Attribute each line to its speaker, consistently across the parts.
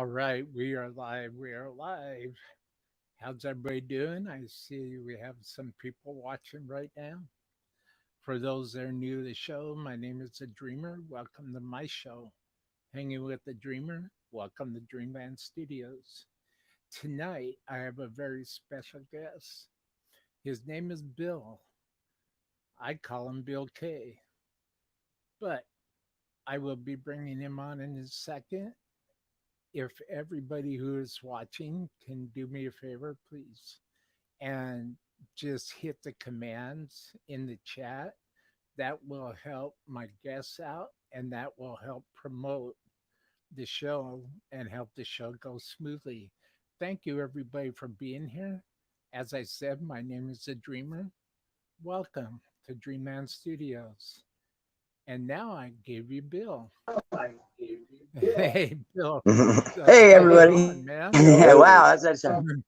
Speaker 1: All right, we are live. We are live. How's everybody doing? I see we have some people watching right now. For those that are new to the show, my name is The Dreamer. Welcome to my show, Hanging with the Dreamer. Welcome to Dreamland Studios. Tonight, I have a very special guest. His name is Bill. I call him Bill K. But I will be bringing him on in a second. If everybody who is watching can do me a favor, please, and just hit the commands in the chat, that will help my guests out and that will help promote the show and help the show go smoothly. Thank you, everybody, for being here. As I said, my name is The Dreamer. Welcome to Dreamland Studios. And now I give you Bill. Hey, Bill.
Speaker 2: Hey,
Speaker 1: What's going
Speaker 2: everybody.
Speaker 1: on, man?
Speaker 2: Wow, that's nothing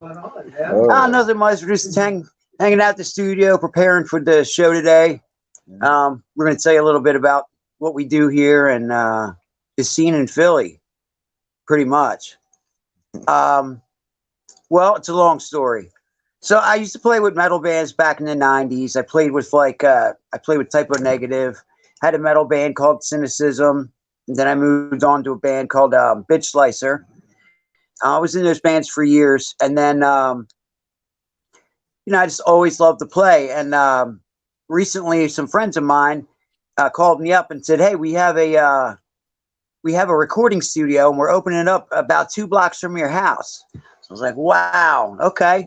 Speaker 2: much. We're just hanging out the studio, preparing for the show today. We're going to tell you a little bit about what we do here and the scene in Philly, pretty much. Well, it's a long story. So I used to play with metal bands back in the 90s. I played with Typo Negative, had a metal band called Cynicism. And then I moved on to a band called Bitch Slicer. I was in those bands for years. And then, I just always loved to play. And recently, some friends of mine called me up and said, hey, we have a recording studio and we're opening it up about 2 blocks from your house. So I was like, wow, okay.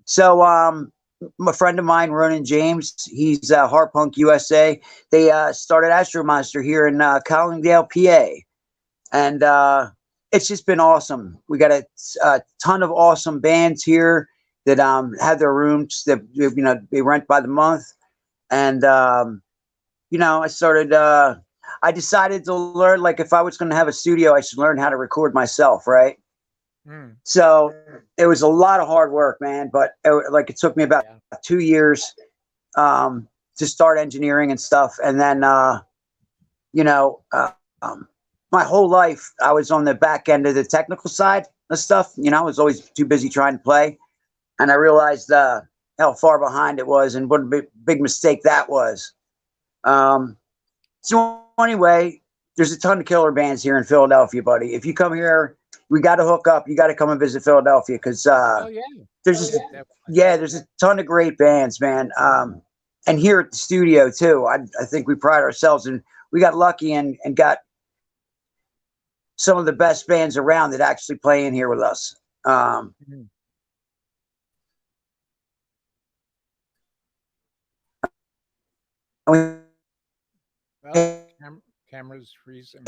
Speaker 2: So a friend of mine, Ronan James, he's Hardpunk U.S.A. They started Astromonster here in Collingdale, PA. And it's just been awesome. We got a ton of awesome bands here that have their rooms that, they rent by the month. And, I decided to learn, like, if I was going to have a studio, I should learn how to record myself, right? So it was a lot of hard work, man. But it took me about 2 years to start engineering and stuff. And then, my whole life, I was on the back end of the technical side of stuff. I was always too busy trying to play. And I realized how far behind it was and what a big mistake that was. So anyway, there's a ton of killer bands here in Philadelphia, buddy. If you come here, we got to hook up. You got to come and visit Philadelphia because there's a ton of great bands, man. And here at the studio too, I think we pride ourselves, and we got lucky and got some of the best bands around that actually play in here with us.
Speaker 1: Camera's freezing.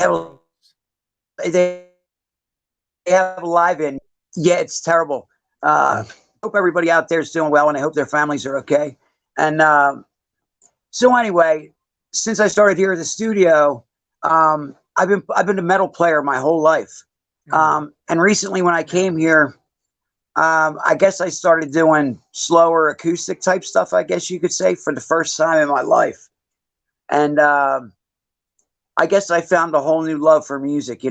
Speaker 2: They have a live in. Yeah, it's terrible. Hope everybody out there is doing well, and I hope their families are okay. And so anyway, since I started here at the studio, I've been a metal player my whole life. And recently when I came here, I guess I started doing slower acoustic type stuff, I guess you could say, for the first time in my life. And I guess I found a whole new love for music,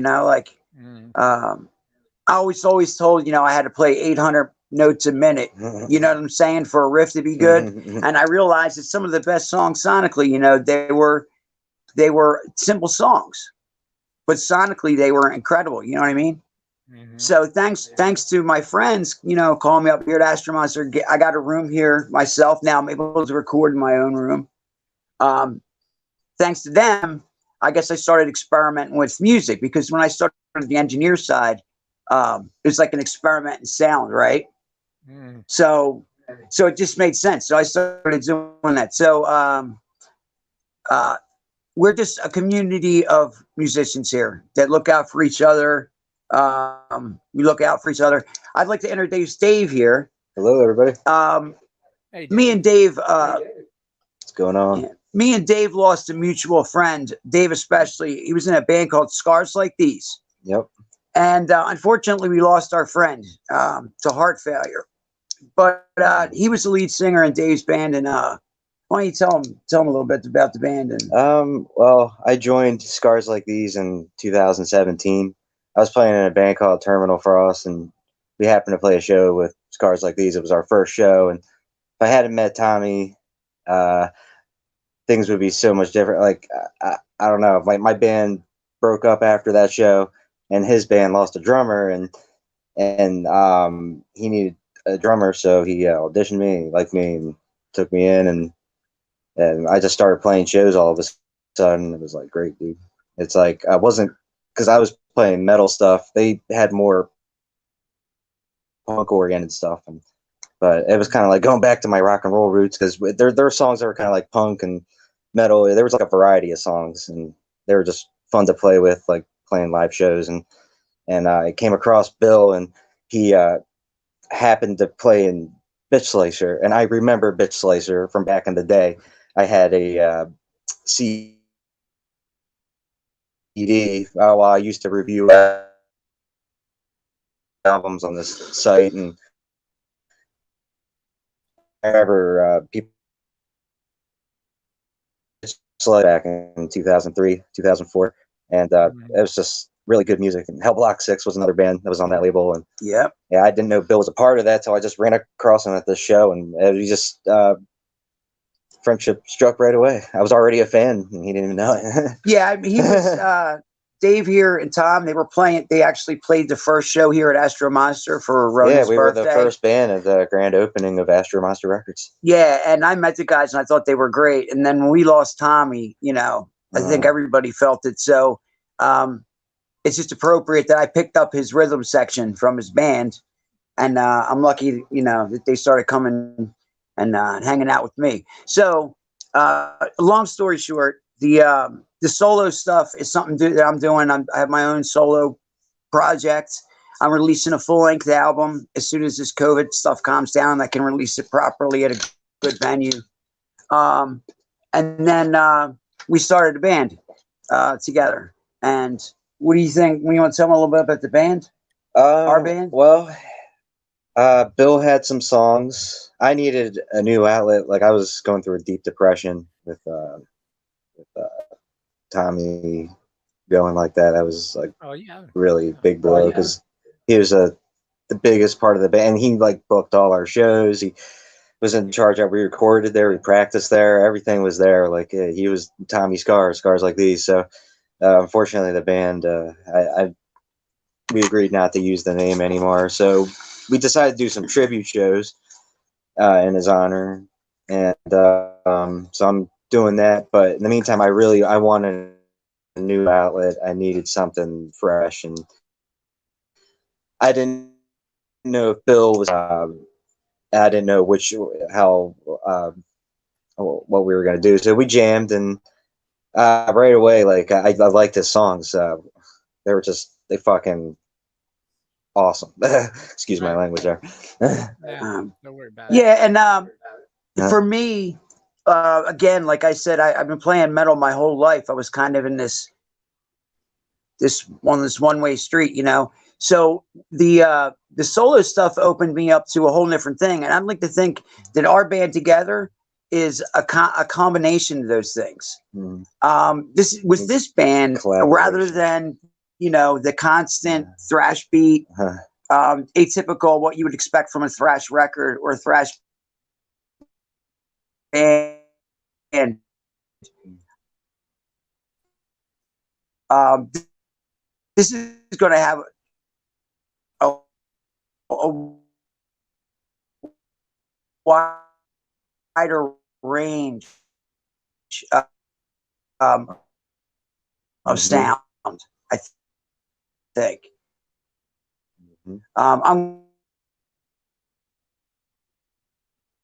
Speaker 2: I always told, I had to play 800 notes a minute, you know what I'm saying, for a riff to be good. And I realized that some of the best songs sonically, they were simple songs, but sonically they were incredible. You know what I mean? So thanks to my friends, calling me up here at Astromonster. I got a room here myself. Now I'm able to record in my own room. Thanks to them, I guess I started experimenting with music, because when I started the engineer side, it was like an experiment in sound, right? So it just made sense. So I started doing that. So we're just a community of musicians here that look out for each other. We look out for each other. I'd like to introduce Dave here.
Speaker 3: Hello, everybody.
Speaker 1: Hey,
Speaker 2: me and Dave.
Speaker 3: What's going on?
Speaker 2: Me and Dave lost a mutual friend. Dave especially. He was in a band called Scars Like These.
Speaker 3: Yep.
Speaker 2: And unfortunately, we lost our friend to heart failure. But he was the lead singer in Dave's band. And why don't you tell him a little bit about the band? And
Speaker 3: Well, I joined Scars Like These in 2017. I was playing in a band called Terminal Frost, and we happened to play a show with Scars Like These. It was our first show, and if I hadn't met Tommy, things would be so much different. Like I don't know, like my band broke up after that show, and his band lost a drummer, and he needed a drummer, so he auditioned me, liked me, and took me in, and I just started playing shows all of a sudden. It was like, great, dude. It's like I wasn't, because I was playing metal stuff. They had more punk oriented stuff, but it was kind of like going back to my rock and roll roots, because there are songs that were kind of like punk and metal. There was like a variety of songs, and they were just fun to play with, like playing live shows. And I came across Bill, and he happened to play in Bitch Slicer, and I remember Bitch Slicer from back in the day. I had a CD. While I used to review albums on this site, and I remember people back in 2003, 2004, and it was just really good music. And Hell Block 6 was another band that was on that label, and yeah, I didn't know Bill was a part of that, so I just ran across him at this show, and we just friendship struck right away. I was already a fan, and he didn't even know it.
Speaker 2: Yeah, he was. Dave here and Tom, they were playing. They actually played the first show here at Astromonster for Ronan's birthday.
Speaker 3: Yeah, we were the first band at the grand opening of Astromonster Records.
Speaker 2: Yeah, and I met the guys, and I thought they were great. And then when we lost Tommy, I think everybody felt it. So it's just appropriate that I picked up his rhythm section from his band, and I'm lucky, that they started coming and hanging out with me. So, long story short, the solo stuff is something that I'm doing. I have my own solo project. I'm releasing a full-length album as soon as this COVID stuff calms down. I can release it properly at a good venue. And then we started a band together. And what do you think? You want to tell me a little bit about the band? Our band?
Speaker 3: Well, Bill had some songs. I needed a new outlet. Like, I was going through a deep depression with Tommy going like that. I was like, really big blow, because he was the biggest part of the band. He like booked all our shows. He was in charge of. We recorded there. We practiced there. Everything was there. Like, he was Tommy Scars Like These. So unfortunately, the band, we agreed not to use the name anymore. So we decided to do some tribute shows in his honor, and so I'm doing that. But in the meantime, I wanted a new outlet. I needed something fresh, and I didn't know if Bill was. I didn't know what we were gonna do. So we jammed, and right away, like I liked his songs. They fucking awesome. Excuse my language there.
Speaker 1: Don't worry about it.
Speaker 2: Yeah, and for me, again, like I said, I've been playing metal my whole life. I was kind of in this one-way street, So the solo stuff opened me up to a whole different thing, and I'd like to think that our band together is a combination of those things. This band, rather than the constant thrash beat, atypical what you would expect from a thrash record or a thrash band. This is going to have a wider range of sound, I think. I'm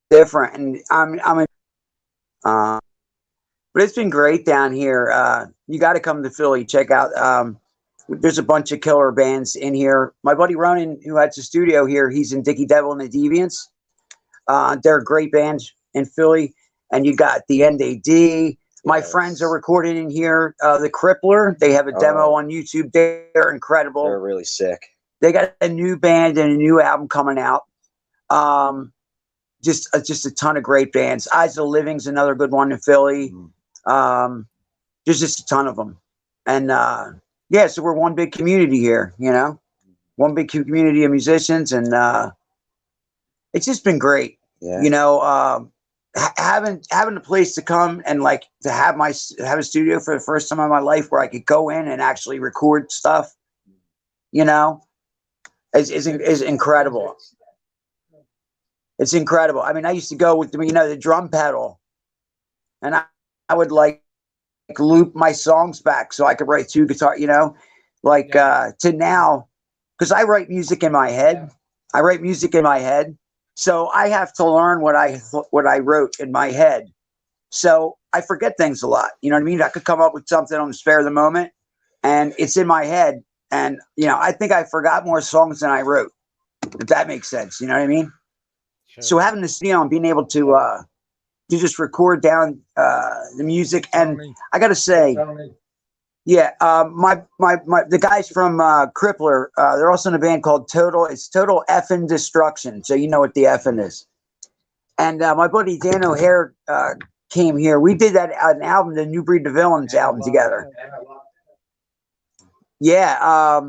Speaker 2: different, and but it's been great down here. You got to come to Philly, check out. There's a bunch of killer bands in here. My buddy Ronan, who has a studio here, he's in Dickie Devil and the Deviants. They're a great band in Philly. And you got the NDD. My friends are recording in here. The Crippler, they have a demo on YouTube. They're incredible.
Speaker 3: They're really sick.
Speaker 2: They got a new band and a new album coming out. Just a ton of great bands. Eyes of the Living's another good one in Philly. There's just a ton of them. And yeah, so we're one big community here, one big community of musicians, and it's just been great.
Speaker 3: Yeah.
Speaker 2: Having a place to come and like to have a studio for the first time in my life where I could go in and actually record stuff, is incredible. It's incredible. I mean, I used to go with the drum pedal, and I would like loop my songs back so I could write two guitar, to now, because I write music in my head. I write music in my head. So I have to learn what I wrote in my head. So I forget things a lot. You know what I mean? I could come up with something on the spare of the moment, and it's in my head. And I think I forgot more songs than I wrote. If that makes sense, you know what I mean? Sure. So having the studio and being able to just record down the music, and I got to say, yeah, the guys from Crippler, they're also in a band called Total. It's Total Effin' Destruction. So you know what the effin' is. And my buddy Dan O'Hare came here. We did an album, the New Breed of Villains album together. Yeah,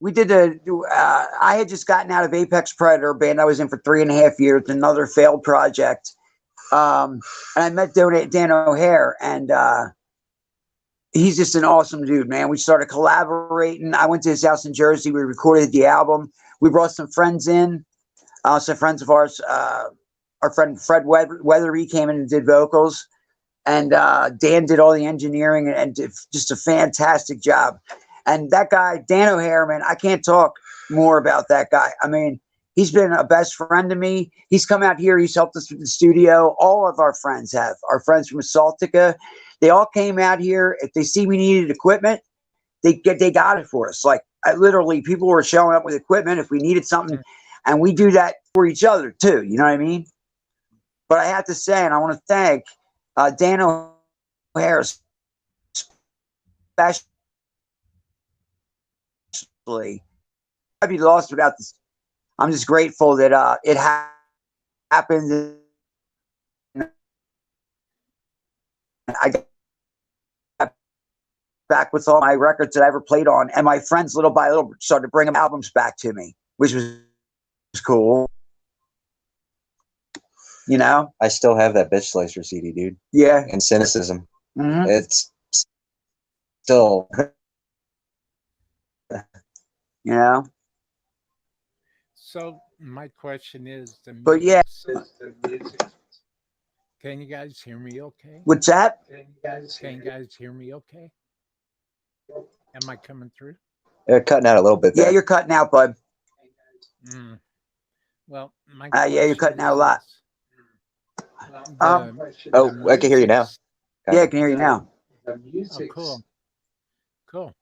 Speaker 2: we did I had just gotten out of Apex Predator, band I was in for 3.5 years, another failed project. And I met Dan O'Hare, and he's just an awesome dude, man. We started collaborating. I went to his house in Jersey. We recorded the album. We brought some friends in, some friends of ours. Our friend Fred Weatherby came in and did vocals, and Dan did all the engineering and did just a fantastic job. And that guy, Dan O'Hare, man, I can't talk more about that guy. I mean, he's been a best friend to me. He's come out here. He's helped us with the studio. All of our friends have. Our friends from Saltica, they all came out here. If they see we needed equipment, they got it for us. Like literally, people were showing up with equipment if we needed something, and we do that for each other too. You know what I mean? But I have to say, and I want to thank Dan O'Hare especially. I'd be lost without this. I'm just grateful that it happened. I got back with all my records that I ever played on, and my friends little by little started bringing albums back to me, which was cool.
Speaker 3: I still have that Bitch Slicer CD, dude.
Speaker 2: Yeah.
Speaker 3: And Cynicism. Mm-hmm. It's still,
Speaker 1: So my question is,
Speaker 2: but yeah.
Speaker 1: Can you guys hear me okay?
Speaker 2: What's that?
Speaker 1: Can you guys hear me okay? Am I coming through?
Speaker 3: You're cutting out a little bit there.
Speaker 2: Yeah, you're cutting out, bud.
Speaker 1: Well, my
Speaker 2: yeah, you're cutting out a lot.
Speaker 3: I can hear you now.
Speaker 2: Yeah, I can hear you now.
Speaker 1: Cool. Cool.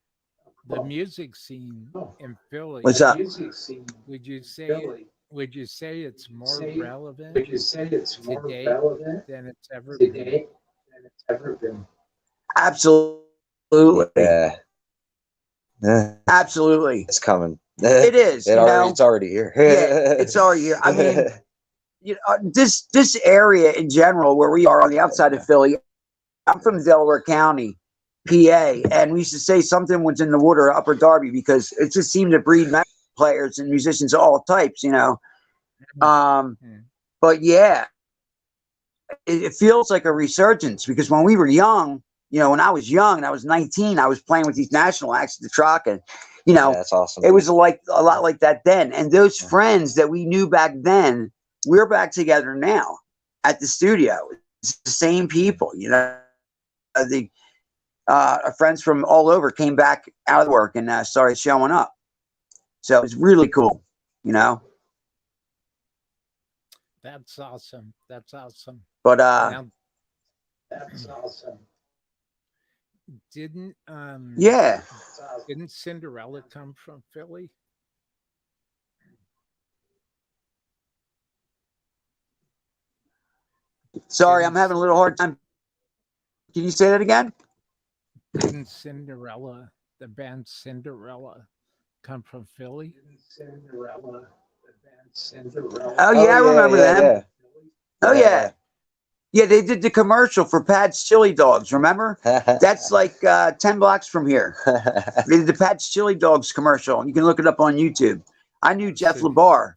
Speaker 1: The music scene in Philly.
Speaker 2: What's up?
Speaker 1: Would you say it's more relevant today than it's ever been?
Speaker 2: Absolutely.
Speaker 3: Yeah.
Speaker 2: Absolutely.
Speaker 3: It's coming.
Speaker 2: It is.
Speaker 3: It's already here.
Speaker 2: Yeah, it's already here. I mean, this area in general, where we are on the outside of Philly. I'm from Delaware County, PA, and we used to say something was in the water Upper Darby because it just seemed to breed metal players and musicians of all types, But yeah, it feels like a resurgence because when we were young, when I was young and I was 19, I was playing with these national acts at the Truck, and
Speaker 3: that's awesome.
Speaker 2: It was like a lot like that then. And those friends that we knew back then, we're back together now at the studio. It's the same people, our friends from all over came back out of work and started showing up. So it's really cool,
Speaker 1: That's awesome. That's awesome.
Speaker 2: But
Speaker 1: that's awesome. Didn't Cinderella come from Philly?
Speaker 2: Sorry, I'm having a little hard time. Can you say that again?
Speaker 1: Didn't Cinderella, the band Cinderella, come from Philly?
Speaker 2: Oh yeah, I remember them. Yeah. Oh yeah. Yeah, they did the commercial for Pat's Chili Dogs. Remember? That's like 10 blocks from here. They did the Pat's Chili Dogs commercial. You can look it up on YouTube. I knew Jeff LeBar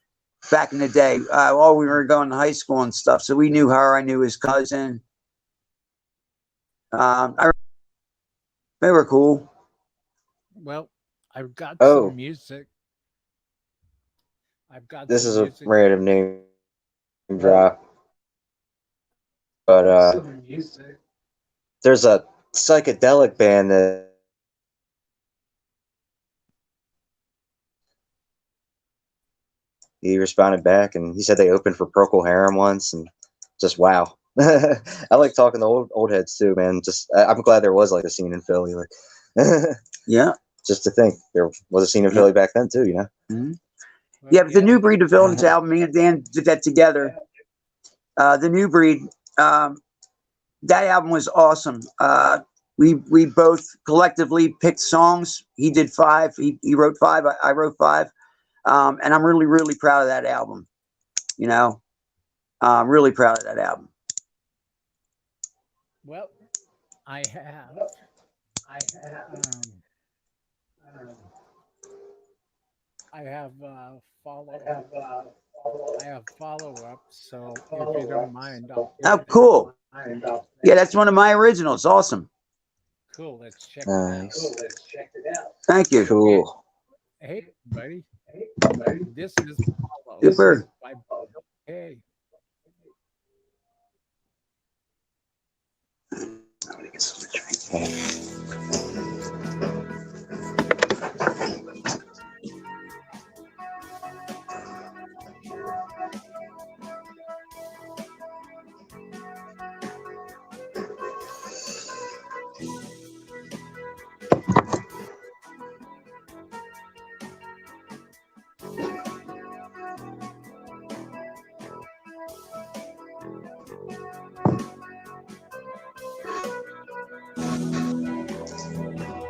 Speaker 2: back in the day while we were going to high school and stuff. So we knew her. I knew his cousin. They were cool.
Speaker 1: Well, I've got
Speaker 3: Oh,
Speaker 1: some music. I've got
Speaker 3: this
Speaker 1: some
Speaker 3: is a
Speaker 1: music.
Speaker 3: random name drop, but there's a psychedelic band that he responded back, and he said they opened for Procol Harum once, and just wow. I like talking to old heads too, man. I'm glad there was like a scene in Philly, like
Speaker 2: yeah.
Speaker 3: Just to think there was a scene in Philly back then too, you know.
Speaker 2: Mm-hmm. Yeah, but the New Breed of Villains album, me and Dan did that together. The New Breed, that album was awesome. We both collectively picked songs. He did 5. He wrote 5. I wrote 5. And I'm really, really proud of that album. You know, I'm really proud of that album.
Speaker 1: Well, I have I have follow up. So if you don't mind, I'll play
Speaker 2: Oh,
Speaker 1: that.
Speaker 2: cool. Yeah, that's one of my originals. Awesome.
Speaker 1: Cool. Let's check
Speaker 3: Nice.
Speaker 1: it out.
Speaker 2: Thank you.
Speaker 3: Cool.
Speaker 1: Hey, buddy. This is Follow
Speaker 2: Super.
Speaker 1: by Bill Kopp.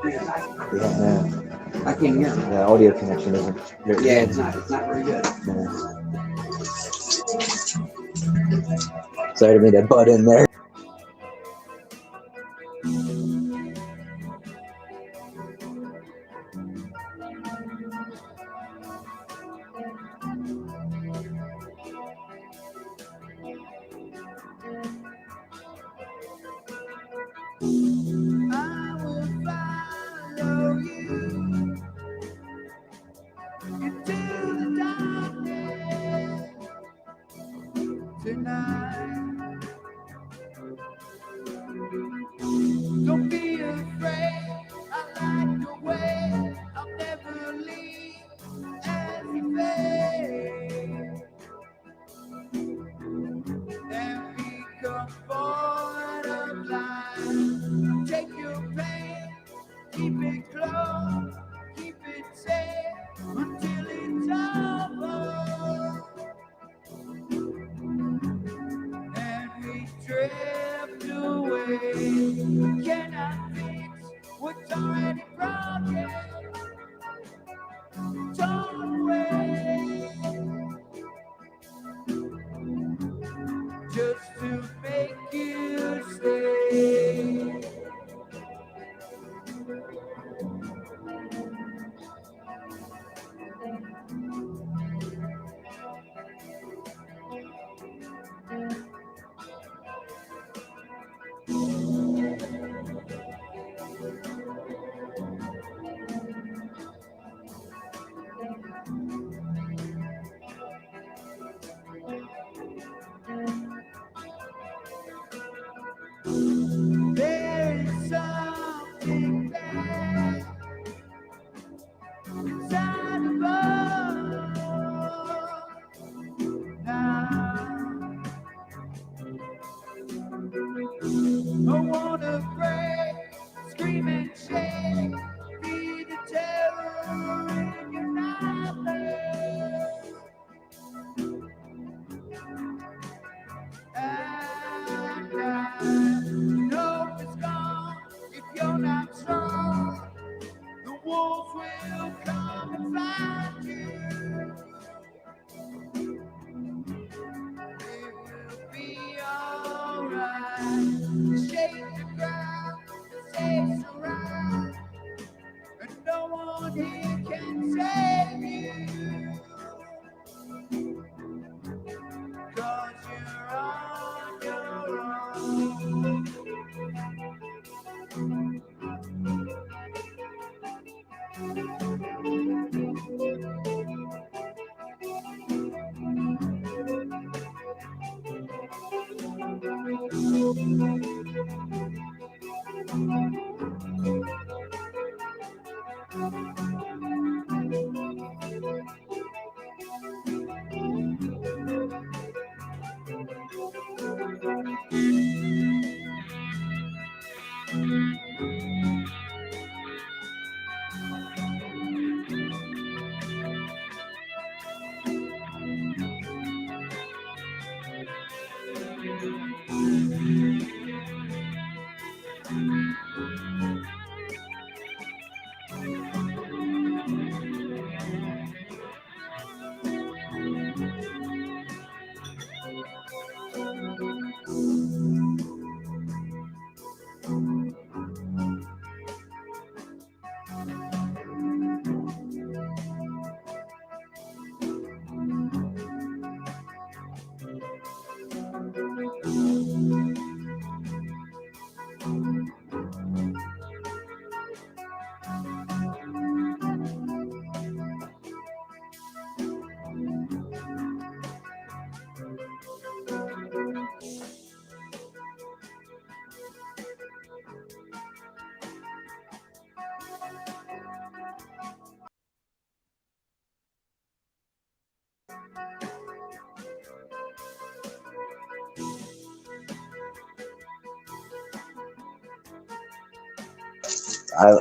Speaker 3: Yeah,
Speaker 2: I can't hear.
Speaker 3: the audio connection isn't very good.
Speaker 2: It's not very good.
Speaker 3: Sorry to make that butt in there.
Speaker 4: Don't be afraid, I like the way I'll never leave as you fade. Then become part of life. Take your pain, keep it close, keep it safe until it's over. And we drift away. Cannot fix what's already broken. Torn away. Just to make you stay. There is something bad inside of us now. I wanna break
Speaker 3: I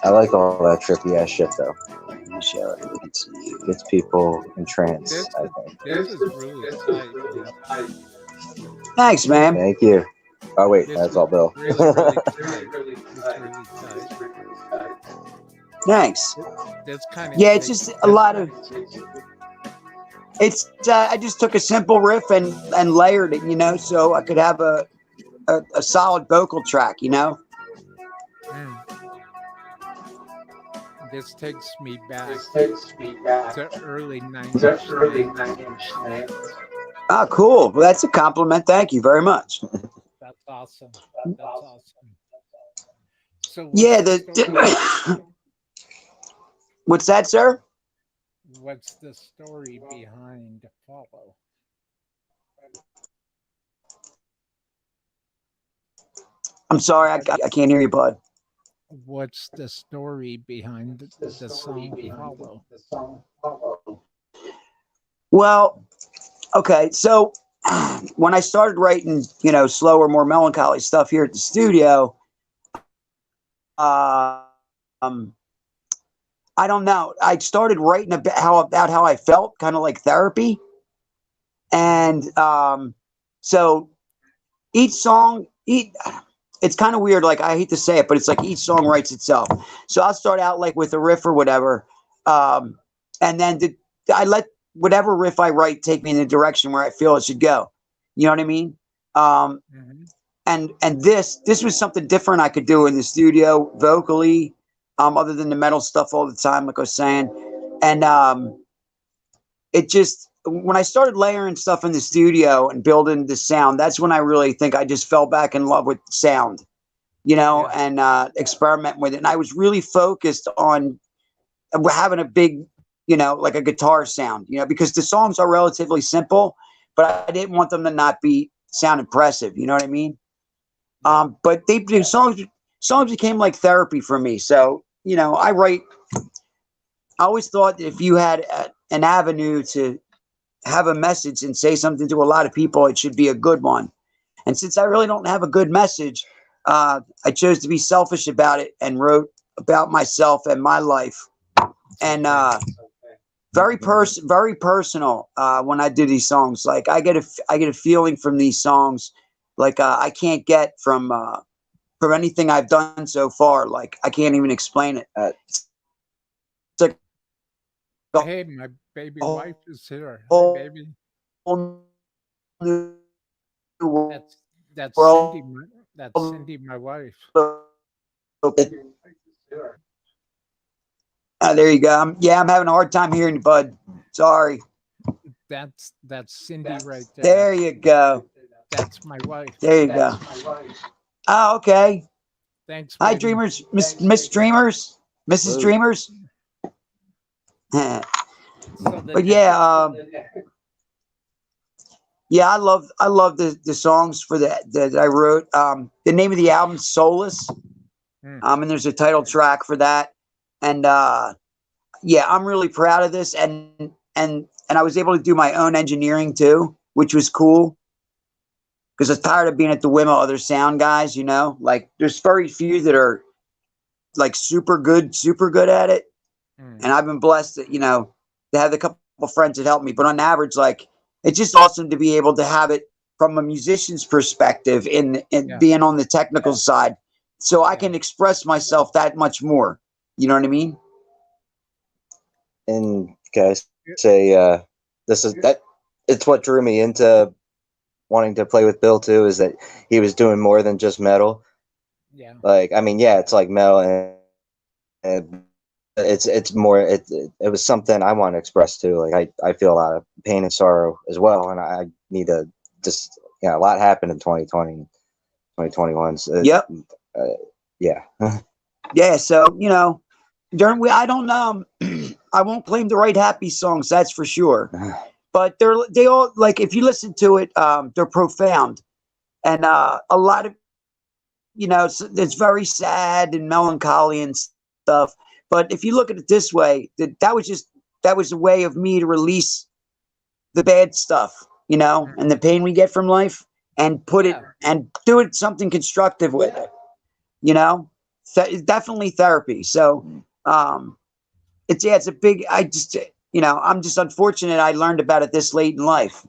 Speaker 3: I like all that trippy ass shit though. Gets people entranced. I think.
Speaker 1: This is really tight, man.
Speaker 2: Thanks, man.
Speaker 3: Thank you. Oh wait,
Speaker 1: This
Speaker 3: that's
Speaker 1: is
Speaker 3: all Bill.
Speaker 1: really tight. It's really tight.
Speaker 2: Thanks.
Speaker 1: This kind of
Speaker 2: Yeah, it's just a lot of. It's I just took a simple riff and layered it, you know, so I could have a solid vocal track, you know.
Speaker 1: This takes me back to early 90s.
Speaker 2: Oh, cool. Well, that's a compliment. Thank you very much.
Speaker 1: That's awesome. That's awesome. So
Speaker 2: yeah, what's that, sir?
Speaker 1: What's the story behind Follow?
Speaker 2: I'm sorry, I can't hear you, bud.
Speaker 1: What's the story behind the song Follow?
Speaker 2: Well, okay, so when I started writing, you know, slower, more melancholy stuff here at the studio, I don't know. I started writing about how I felt, kind of like therapy, and so each song, it's kind of weird. Like, I hate to say it, but it's like each song writes itself. So I'll start out like with a riff or whatever, and then I let whatever riff I write take me in the direction where I feel it should go. You know what I mean? And this was something different I could do in the studio vocally, other than the metal stuff all the time, like I was saying. And it just, when I started layering stuff in the studio and building the sound, that's when I really think I just fell back in love with sound, you know, and experimenting with it. And I was really focused on having a big, you know, like a guitar sound, you know, because the songs are relatively simple, but I didn't want them to not sound impressive. You know what I mean? But the songs became like therapy for me. So, you know, I always thought that if you had an avenue to have a message and say something to a lot of people, it should be a good one. And since I really don't have a good message, I chose to be selfish about it and wrote about myself and my life. And very personal when I do these songs. Like I get a feeling from these songs like I can't get from anything I've done so far. Like I can't even explain it. It's like,
Speaker 1: hey, my baby wife is here. Hi, baby. That's Cindy. That's Cindy, my wife.
Speaker 2: There you go. I'm having a hard time hearing you, bud. Sorry.
Speaker 1: That's Cindy right there.
Speaker 2: There you go.
Speaker 1: That's my wife.
Speaker 2: There you go. Oh, okay.
Speaker 1: Thanks.
Speaker 2: Hi, Dreamers, Miss Dreamers, Mrs. Dreamers. But yeah, Yeah, I love the songs for that I wrote. The name of the album, Soulless.
Speaker 1: Mm,
Speaker 2: And there's a title track for that. And yeah, I'm really proud of this. And I was able to do my own engineering too, which was cool because I was tired of being at the whim of other sound guys. Like there's very few that are like super good at it.
Speaker 1: mm,
Speaker 2: And I've been blessed to have a couple friends that help me. But on average, like it's just awesome to be able to have it from a musician's perspective in
Speaker 1: yeah,
Speaker 2: being on the technical side, so I
Speaker 1: yeah,
Speaker 2: can express myself that much more. You know what I mean?
Speaker 3: And guys
Speaker 1: yeah,
Speaker 3: say this is that it's what drew me into wanting to play with Bill too, is that he was doing more than just metal.
Speaker 1: yeah,
Speaker 3: Like, I mean, yeah, it's like metal, and it's more. It was something I want to express too. Like, I feel a lot of pain and sorrow as well, and I need to just, a lot happened in 2020, 2021. So
Speaker 2: Yep.
Speaker 3: uh, yeah.
Speaker 2: Yeah. So during I don't I won't claim to write happy songs. That's for sure. But they all, like, if you listen to it, they're profound, and a lot of it's very sad and melancholy and stuff. But if you look at it this way, that was a way of me to release the bad stuff, and the pain we get from life, and put it
Speaker 1: yeah.
Speaker 2: and do it something constructive with it. You know, it's definitely therapy. So, it's a big. I'm just unfortunate. I learned about it this late in life.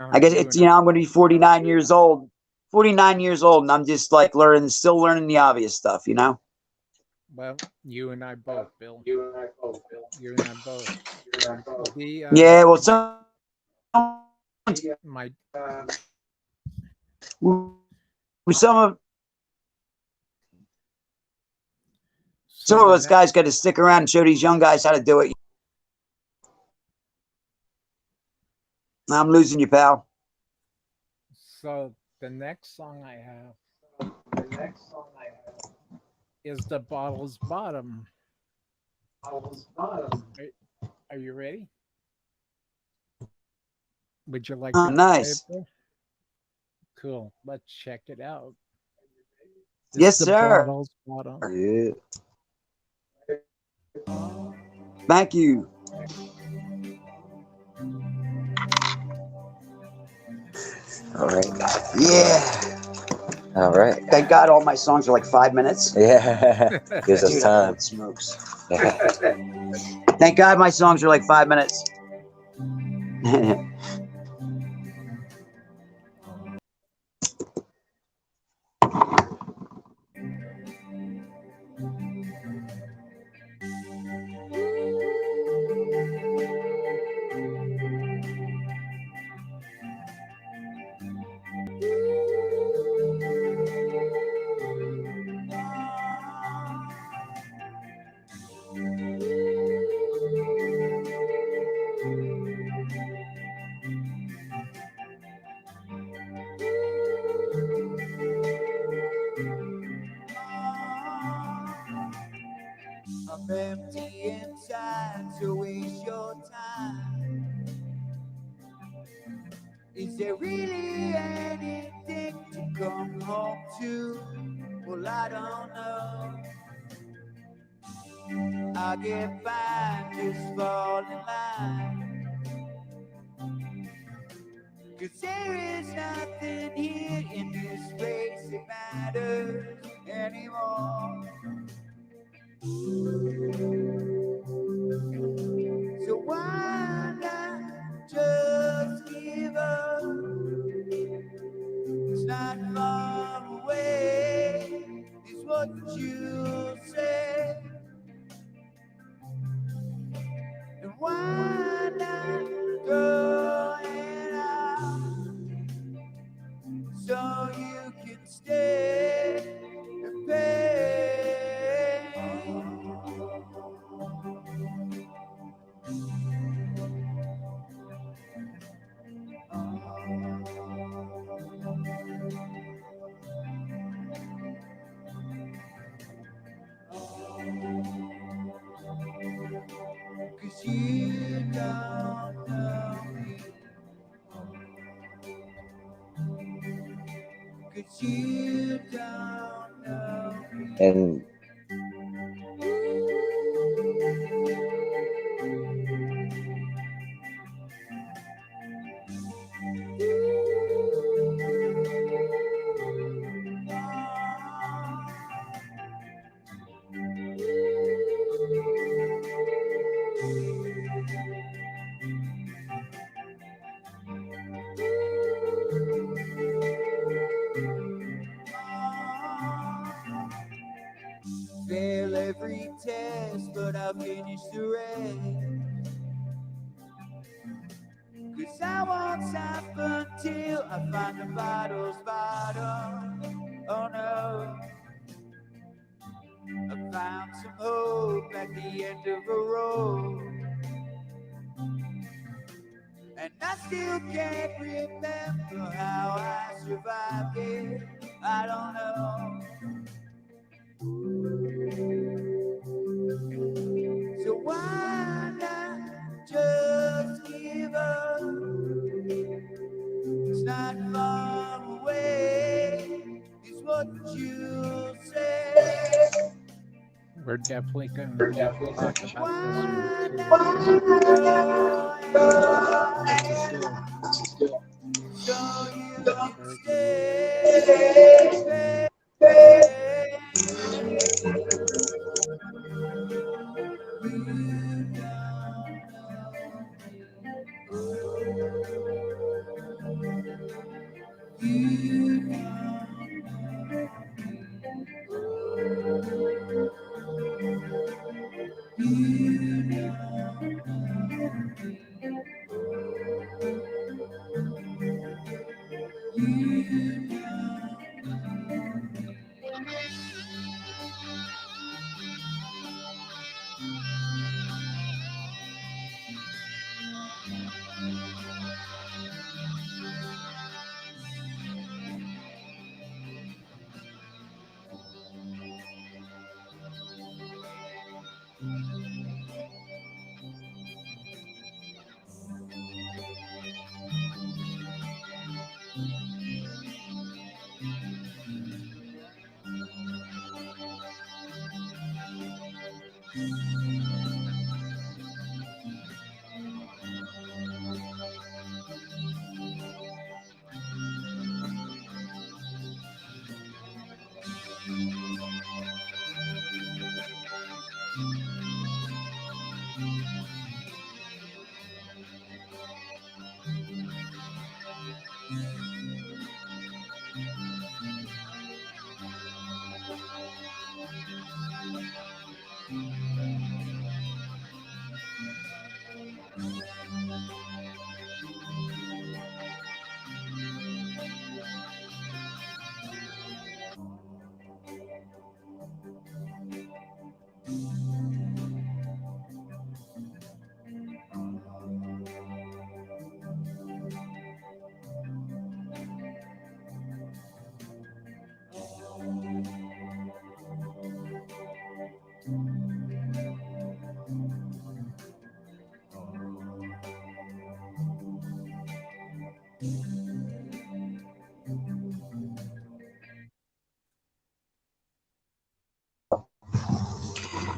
Speaker 2: I guess
Speaker 1: You
Speaker 2: it's
Speaker 1: and I,
Speaker 2: I'm going to be 49 years old. 49 years old, and I'm just like still learning the obvious stuff.
Speaker 1: well, you and I both, Bill. You and I both. The
Speaker 2: Yeah. Well,
Speaker 1: my
Speaker 2: some
Speaker 1: my
Speaker 2: some of
Speaker 1: so
Speaker 2: some
Speaker 1: the
Speaker 2: of us
Speaker 1: next
Speaker 2: guys got to stick around and show these young guys how to do it. I'm losing you, pal.
Speaker 1: so the next song I have is the bottle's bottom. Are, are you ready? Would you like
Speaker 2: Oh,
Speaker 1: me to play it,
Speaker 2: nice.
Speaker 1: Bill? Cool. Let's check it out. It's
Speaker 2: Yes,
Speaker 1: the
Speaker 2: sir.
Speaker 1: bottle's bottom.
Speaker 3: Yeah.
Speaker 2: Thank you.
Speaker 3: All right.
Speaker 2: Yeah.
Speaker 3: All right.
Speaker 2: Thank God all my songs are like 5 minutes.
Speaker 3: Yeah. Gives us
Speaker 2: Dude, I
Speaker 3: time.
Speaker 2: love smokes.
Speaker 3: Yeah.
Speaker 2: Thank God my songs are like 5 minutes.
Speaker 4: I'm empty inside, so waste your time. Is there really anything to come home to? Well, I don't know. I get by, just fall in line. 'Cause there is nothing here in this place that matters anymore. So why not just give up? It's not far away, is what you say. And why not go and out so you can stay and pay? 'cause you don't know me.
Speaker 3: And
Speaker 4: Fail every test, but I'll finish the rest. 'Cause I won't stop until I find the bottle's bottom. Oh no, I found some hope at the end of a road. And I still can't remember how I survived it. I don't know. So why not just give up? It's not far away, is what you say.
Speaker 1: We're definitely going to talk about this one
Speaker 4: Why
Speaker 1: too.
Speaker 4: not go and
Speaker 1: This
Speaker 4: try
Speaker 1: is good.
Speaker 4: so you can
Speaker 1: Very good.
Speaker 4: stay?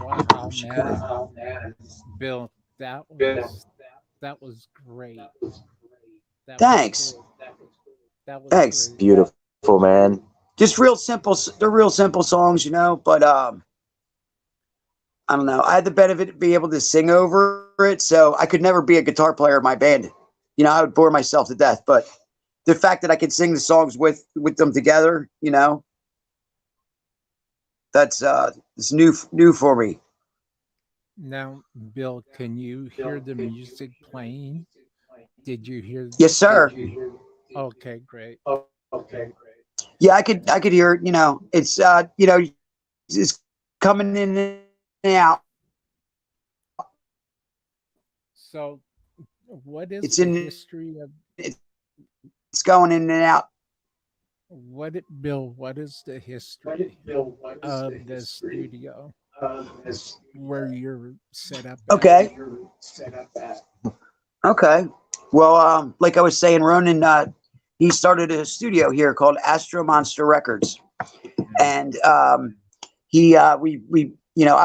Speaker 1: Wow, man. Bill, that was great. That was
Speaker 2: Thanks.
Speaker 1: great. That was
Speaker 2: Thanks.
Speaker 1: great.
Speaker 3: beautiful, man.
Speaker 2: Just real simple. They're real simple songs, you know. But I don't know. I had the benefit to be able to sing over it, so I could never be a guitar player in my band. You know, I would bore myself to death. But the fact that I could sing the songs with them together, you know, that's it's new for me.
Speaker 1: Now, Bill, can you hear the music playing? Did you hear
Speaker 2: Yes,
Speaker 1: did
Speaker 2: sir.
Speaker 1: you Okay, great.
Speaker 2: Yeah, I could hear it. You know, it's it's coming in and out.
Speaker 1: So, what is
Speaker 2: It's
Speaker 1: the
Speaker 2: in.
Speaker 1: history of
Speaker 2: It's going in and out.
Speaker 1: Bill, what is the history of the studio where you're set up at?
Speaker 2: Okay. Okay. Well, like I was saying, Ronan he started a studio here called Astromonster Records, and we I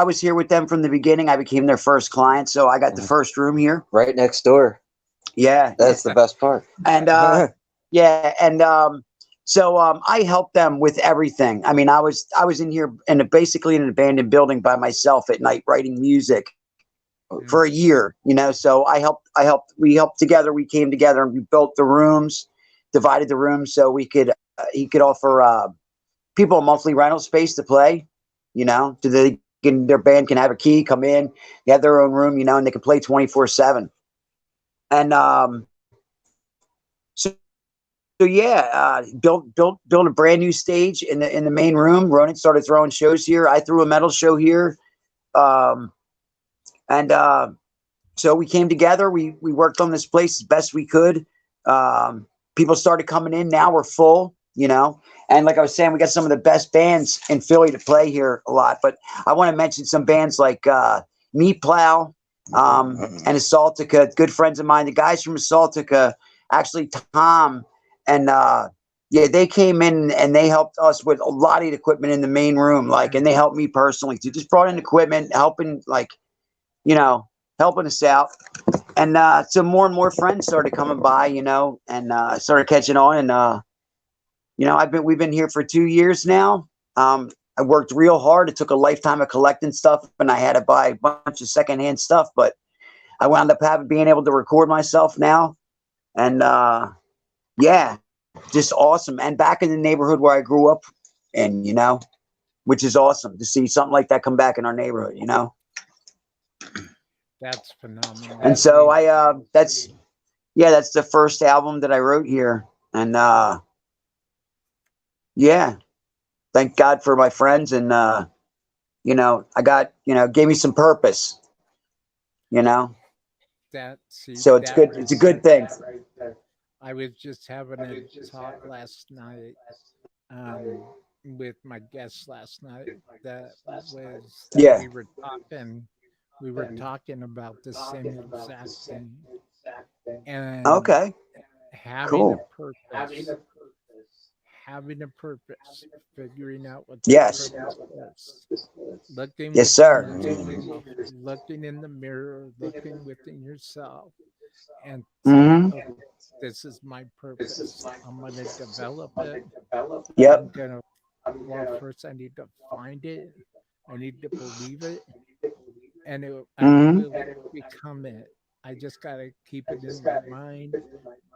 Speaker 2: was here with them from the beginning. I became their first client, so I got the first room here,
Speaker 3: right next door.
Speaker 2: Yeah,
Speaker 3: that's the best part.
Speaker 2: And yeah, and so I helped them with everything. I mean, I was in here basically in an abandoned building by myself at night writing music for a year. So we helped together. We came together and we built the rooms, divided the rooms so he could offer people a monthly rental space to play. Their band can have a key, come in, they have their own room, and they can play 24/7. And so yeah, built a brand new stage in the main room. Ronan started throwing shows here. I threw a metal show here, and so we came together. We worked on this place as best we could. People started coming in. Now we're full, And like I was saying, we got some of the best bands in Philly to play here a lot. But I want to mention some bands like Meat Plow and Assaultica, good friends of mine. The guys from Assaultica, actually Tom and they came in and they helped us with a lot of the equipment in the main room, and they helped me personally too. Just brought in equipment, helping helping us out. And so more and more friends started coming by, and started catching on. And we've been here for 2 years now. I worked real hard. It took a lifetime of collecting stuff, and I had to buy a bunch of secondhand stuff. But I wound up being able to record myself now, and yeah, just awesome. And back in the neighborhood where I grew up, and which is awesome to see something like that come back in our neighborhood.
Speaker 1: That's phenomenal.
Speaker 2: And so that's the first album that I wrote here, and yeah, thank God for my friends, and I got gave me some purpose,
Speaker 1: So
Speaker 2: it's good. It's a good thing.
Speaker 1: I was just having a talk last night with my guest last night. We were talking about the same exact thing. And
Speaker 2: okay,
Speaker 1: having a purpose, figuring out what
Speaker 2: yes,
Speaker 1: purpose is. Looking
Speaker 2: yes, sir.
Speaker 1: Looking in the mirror, looking within yourself, and
Speaker 2: Mm-hmm.
Speaker 1: saying, okay, this is my purpose. I'm going to develop it.
Speaker 2: Yep.
Speaker 1: First I need to find it. I need to believe it. And I will become it. I just got to keep it in my mind,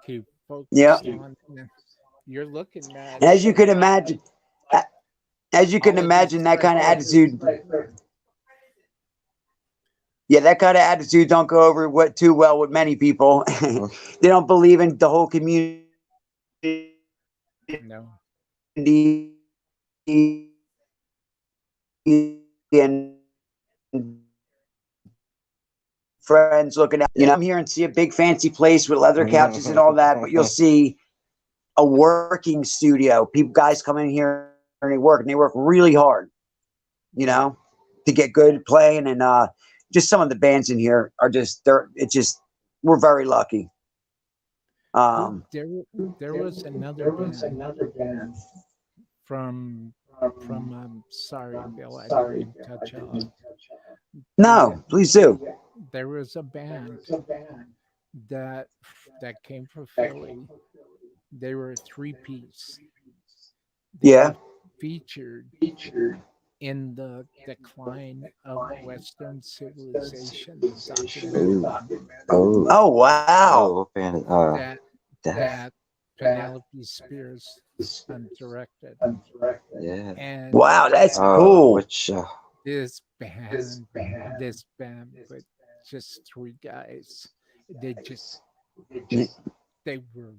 Speaker 1: keep focused on it. You're looking at
Speaker 2: as you can imagine, that kind of attitude. Yeah, that kind of attitude don't go over too well with many people. They don't believe in the whole community.
Speaker 1: No.
Speaker 2: And friends looking at, I'm here and see a big fancy place with leather couches and all that, but you'll see a working studio. Guys come in here and they work really hard, to get good at playing. And just some of the bands in here are we're very lucky.
Speaker 1: There was another band from sorry, Bill, I didn't mean to cut you off.
Speaker 2: No, please do.
Speaker 1: There was a band that came from Philly. They were a 3-piece.
Speaker 2: Yeah.
Speaker 1: Featured in the decline of Western civilization.
Speaker 2: Oh wow!
Speaker 1: That Penelope Spears directed.
Speaker 3: Yeah.
Speaker 1: And
Speaker 2: wow, that's cool.
Speaker 1: This band with just 3 guys. They were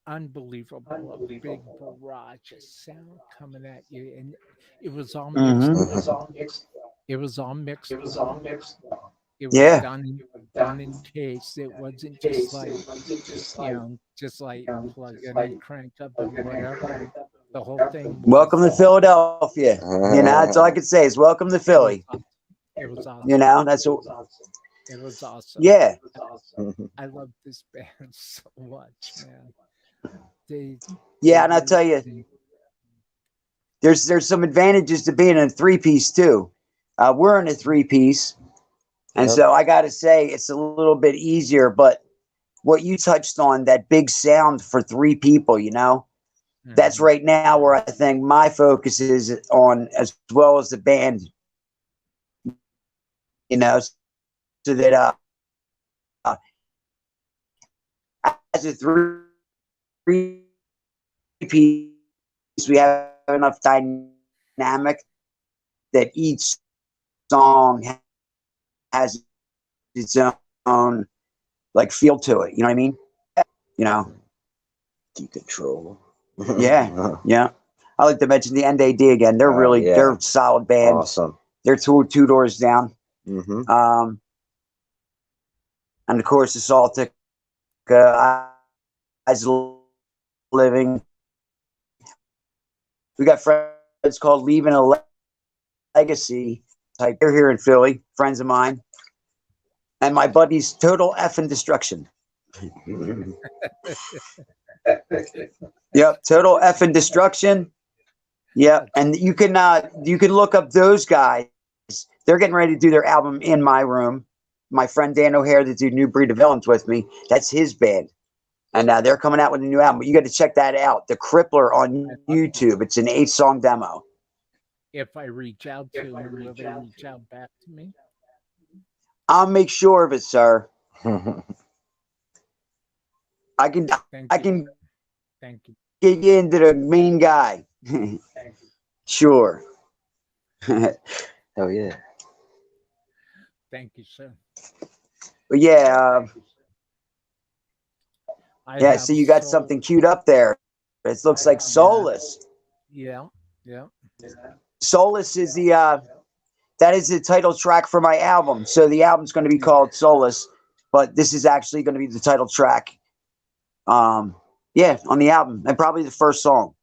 Speaker 1: unbelievable. A big barrage of sound coming at you, and it was all mixed. It was all mixed. It was done in taste. It wasn't just like just like plug in and crank up and whatever. The whole thing.
Speaker 2: Welcome to Philadelphia. That's all I can say is welcome to Philly.
Speaker 1: It was awesome.
Speaker 2: That's what.
Speaker 1: It was awesome.
Speaker 2: Yeah.
Speaker 1: I love this band so much, man. They
Speaker 2: Yeah,
Speaker 1: they
Speaker 2: and I tell
Speaker 1: really
Speaker 2: you, there's some advantages to being in a 3-piece too. We're in a 3-piece, and
Speaker 3: Yep.
Speaker 2: so I got to say it's a little bit easier. But what you touched on, that big sound for 3 people, that's
Speaker 1: Mhm.
Speaker 2: right now where I think my focus is on, as well as the band, so that as a 3-piece, we have enough dynamic that each song has its own like feel to it. You know what I mean? You know?
Speaker 3: Deep control.
Speaker 2: Yeah, yeah. I like to mention the NAD again. They're a solid band.
Speaker 3: Awesome.
Speaker 2: They're two doors down.
Speaker 3: Mm-hmm.
Speaker 2: And of course, the Celtic Eyes Living. We got friends called Leaving a Legacy. Like they're here in Philly, friends of mine. And my buddy's Total Effing Destruction. Yep, Total Effing Destruction. Yep,
Speaker 1: That's
Speaker 2: and you can look up those guys. They're getting ready to do their album in my room. My friend Dan O'Hare that did New Breed of Villains with me. That's his band, and they're coming out with a new album. You got to check that out. The Crippler on
Speaker 1: I love it.
Speaker 2: YouTube. It's an 8-song demo.
Speaker 1: If I reach out to them, will they reach out back to me?
Speaker 2: I'll make sure of it, sir. I can
Speaker 1: Thank
Speaker 2: I
Speaker 1: you.
Speaker 2: can
Speaker 1: Thank you.
Speaker 2: get you into the main guy. Sure. But
Speaker 3: Oh yeah.
Speaker 1: Thank you, sir.
Speaker 2: yeah,
Speaker 1: I
Speaker 2: yeah.
Speaker 1: have
Speaker 2: So you got
Speaker 1: soul.
Speaker 2: something queued up there. It looks like
Speaker 1: Yeah,
Speaker 2: Soulless.
Speaker 1: yeah, yeah.
Speaker 2: Soulless is that is the title track for my album. So the album's going to be called Soulless, but this is actually going to be the title track. Yeah, on the album, and probably the first song.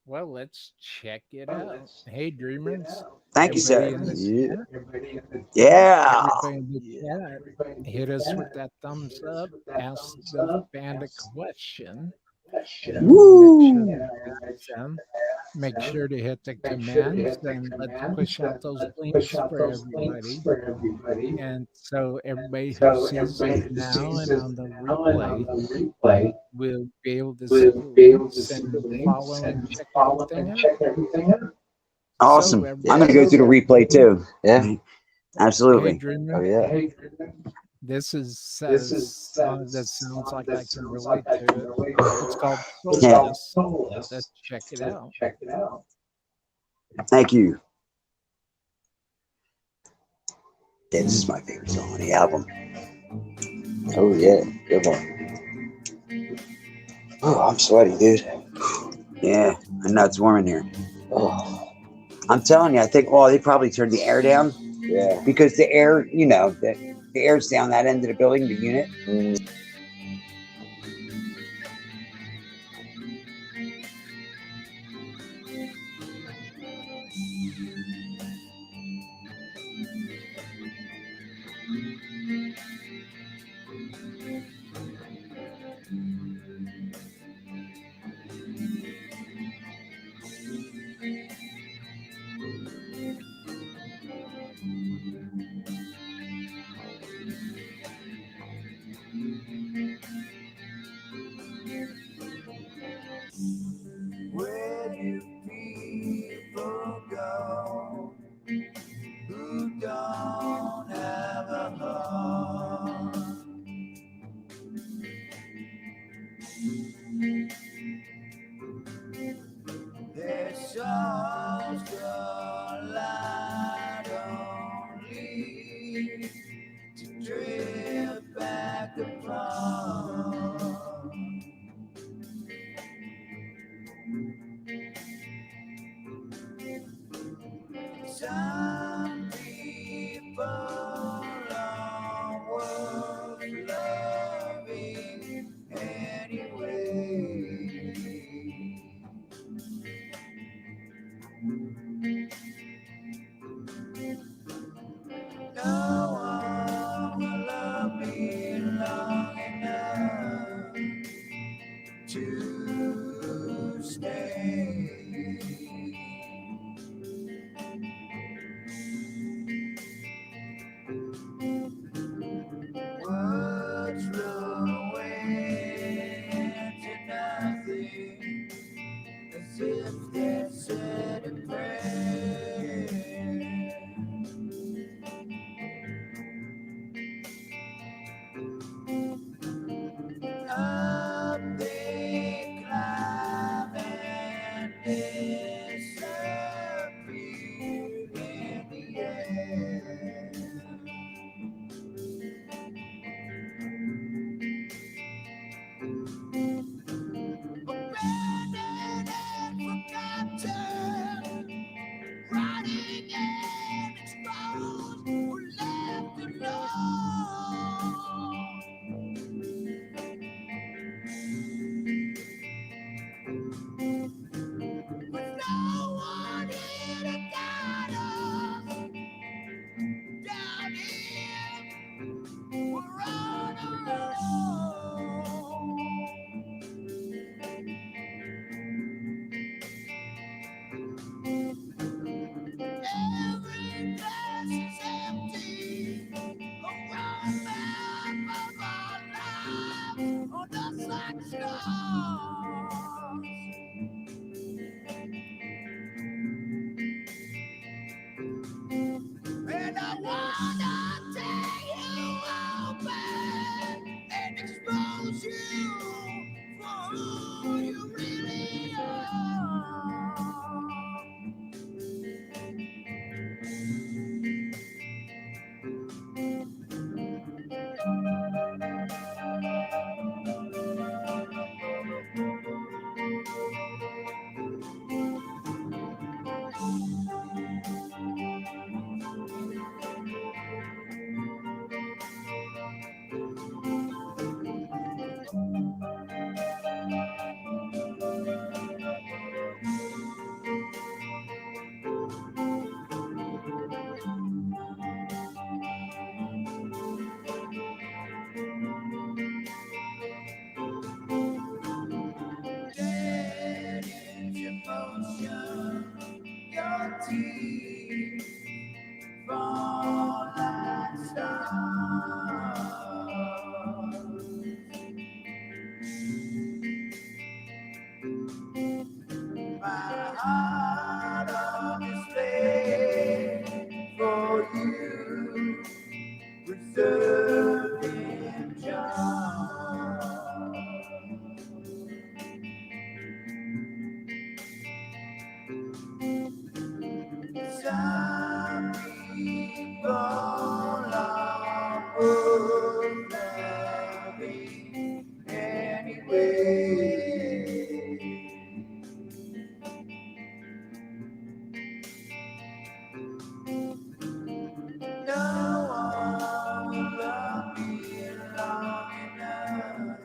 Speaker 1: Well, let's check it out. Hey, dreamers,
Speaker 2: Thank you, sir.
Speaker 1: everybody in the
Speaker 3: Yeah.
Speaker 1: chat,
Speaker 2: Yeah.
Speaker 1: everybody in the chat, hit us with that thumbs up. Ask the band a question, and I'll make sure
Speaker 2: Woo.
Speaker 1: to ask them. Make sure to hit the commands and let's push out those links for everybody. And so everybody who sees it now and on the replay will be able to see the links and follow and check everything out. So
Speaker 2: Awesome. I'm going to go
Speaker 1: everybody,
Speaker 2: through the replay too.
Speaker 3: Yeah.
Speaker 1: hey
Speaker 2: Absolutely.
Speaker 3: Oh
Speaker 1: dreamer,
Speaker 3: yeah.
Speaker 1: this is a song that sounds like I can relate to it. It's called
Speaker 2: Yeah.
Speaker 1: Soulless. Let's check it out.
Speaker 2: Thank you. Yeah, this is my favorite song on the album.
Speaker 3: Oh yeah. Good one. Oh, I'm sweaty, dude.
Speaker 2: Yeah, I know it's warm in here.
Speaker 3: Oh
Speaker 2: I'm telling you, I think, they probably turned the air down
Speaker 3: yeah.
Speaker 2: because the air, the air's down that end of the building, the unit.
Speaker 3: Mm.
Speaker 4: Where do people go who don't have a heart? Their souls collide only to drift back apart. Some people are worth loving anyway. No one will love me long enough And I wanna take you open and expose you for who you really are. Dead is your motion, your teeth fall like stars. My heart on display for you, preserved in jars. Some people are worth loving anyway. No one will love me long enough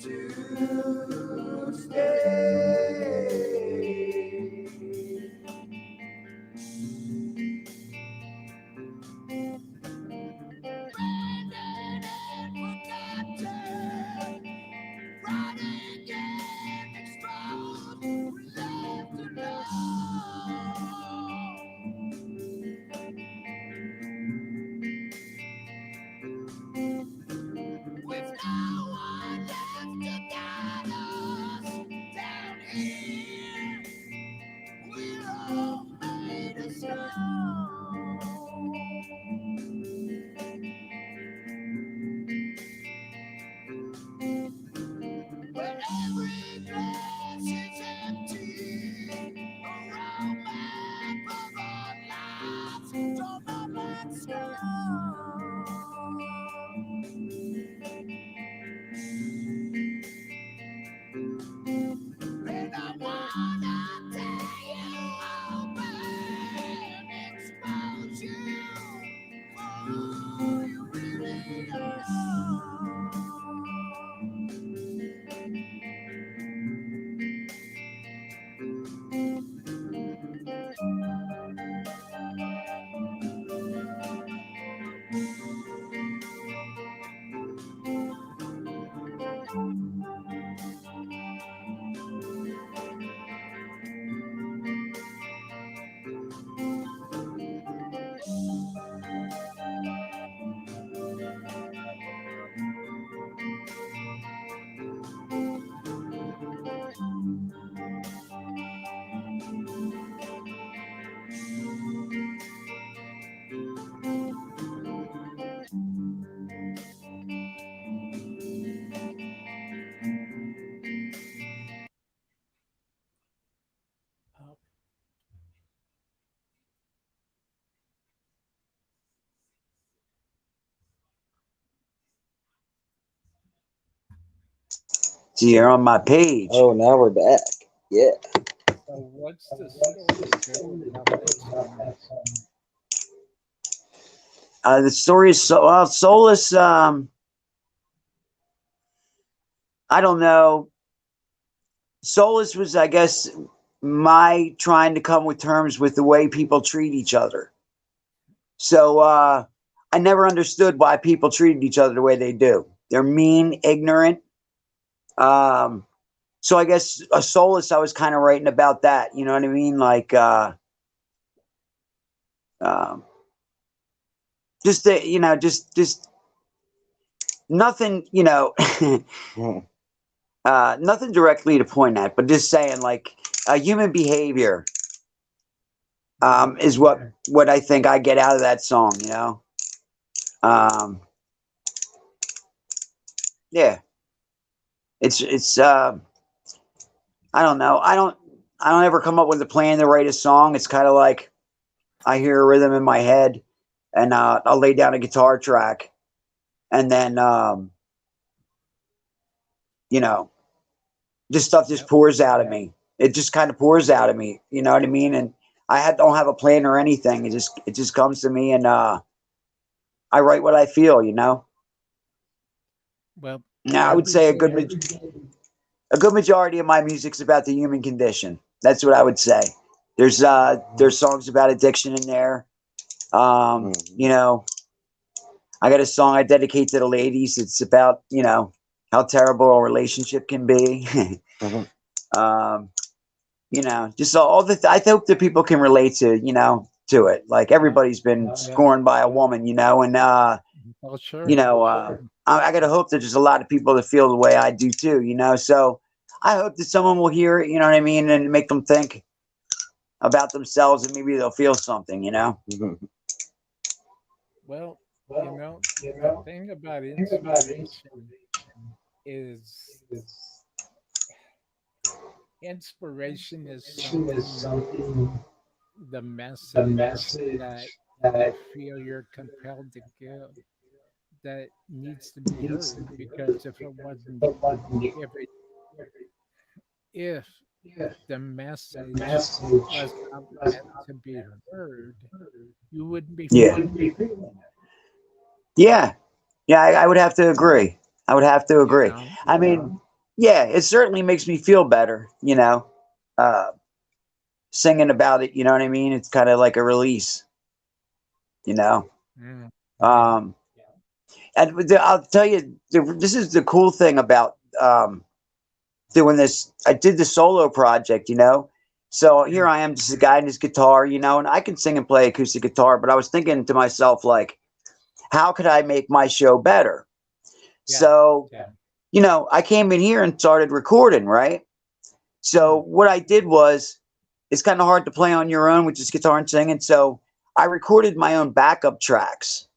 Speaker 4: to stay. Branded and forgotten, rotting and exposed, we're left alone. With no one left to guide us down here, we're all made of stone. When every glass is empty, a roadmap of our lives drawn up like stone. And I wanna tear you open, expose you for who you really are.
Speaker 1: Oh,
Speaker 2: So you're on my page.
Speaker 3: Oh, now we're back. Yeah.
Speaker 1: so what's the story, Bill, about that song?
Speaker 2: The story is Soulless. I don't know. Soulless was, I guess, my trying to come with terms with the way people treat each other. So I never understood why people treated each other the way they do. They're mean, ignorant. So I guess a Soulless, I was kind of writing about that. You know what I mean? Like, just the, just nothing, nothing directly to point at, but just saying, like, human behavior is what I think I get out of that song. Yeah, it's I don't know. I don't ever come up with a plan to write a song. It's kind of like I hear a rhythm in my head, and I'll lay down a guitar track, and then this stuff just pours out of me. It just kind of pours out of me. You know what I mean? And don't have a plan or anything. It just comes to me, and I write what I feel.
Speaker 1: Well,
Speaker 2: Now I would say a good majority of my music's about the human condition. That's what I would say. There's songs about addiction in there. I got a song I dedicate to the ladies. It's about how terrible a relationship can be. Just all the. I hope that people can relate to it. Like everybody's been scorned by a woman, and
Speaker 1: oh, sure.
Speaker 2: I got to hope that there's a lot of people that feel the way I do too. So I hope that someone will hear it. You know what I mean, and make them think about themselves, and maybe they'll feel something.
Speaker 1: Well, the thing about inspiration is inspiration is something, the message that you feel you're compelled to give that needs to be heard, because if it if the message was not meant to be heard, you wouldn't be
Speaker 2: Yeah.
Speaker 1: feeling it.
Speaker 2: Yeah, I would have to agree. I would have to agree.
Speaker 1: You know?
Speaker 2: I mean, yeah, it certainly makes me feel better. Singing about it. You know what I mean? It's kind of like a release.
Speaker 1: Yeah.
Speaker 2: And I'll tell you, this is the cool thing about doing this. I did the solo project. So here I am, just a guy in his guitar. And I can sing and play acoustic guitar, but I was thinking to myself, like, how could I make my show better? So, I came in here and started recording, right? So what I did was, it's kind of hard to play on your own with just guitar and singing. So I recorded my own backup tracks.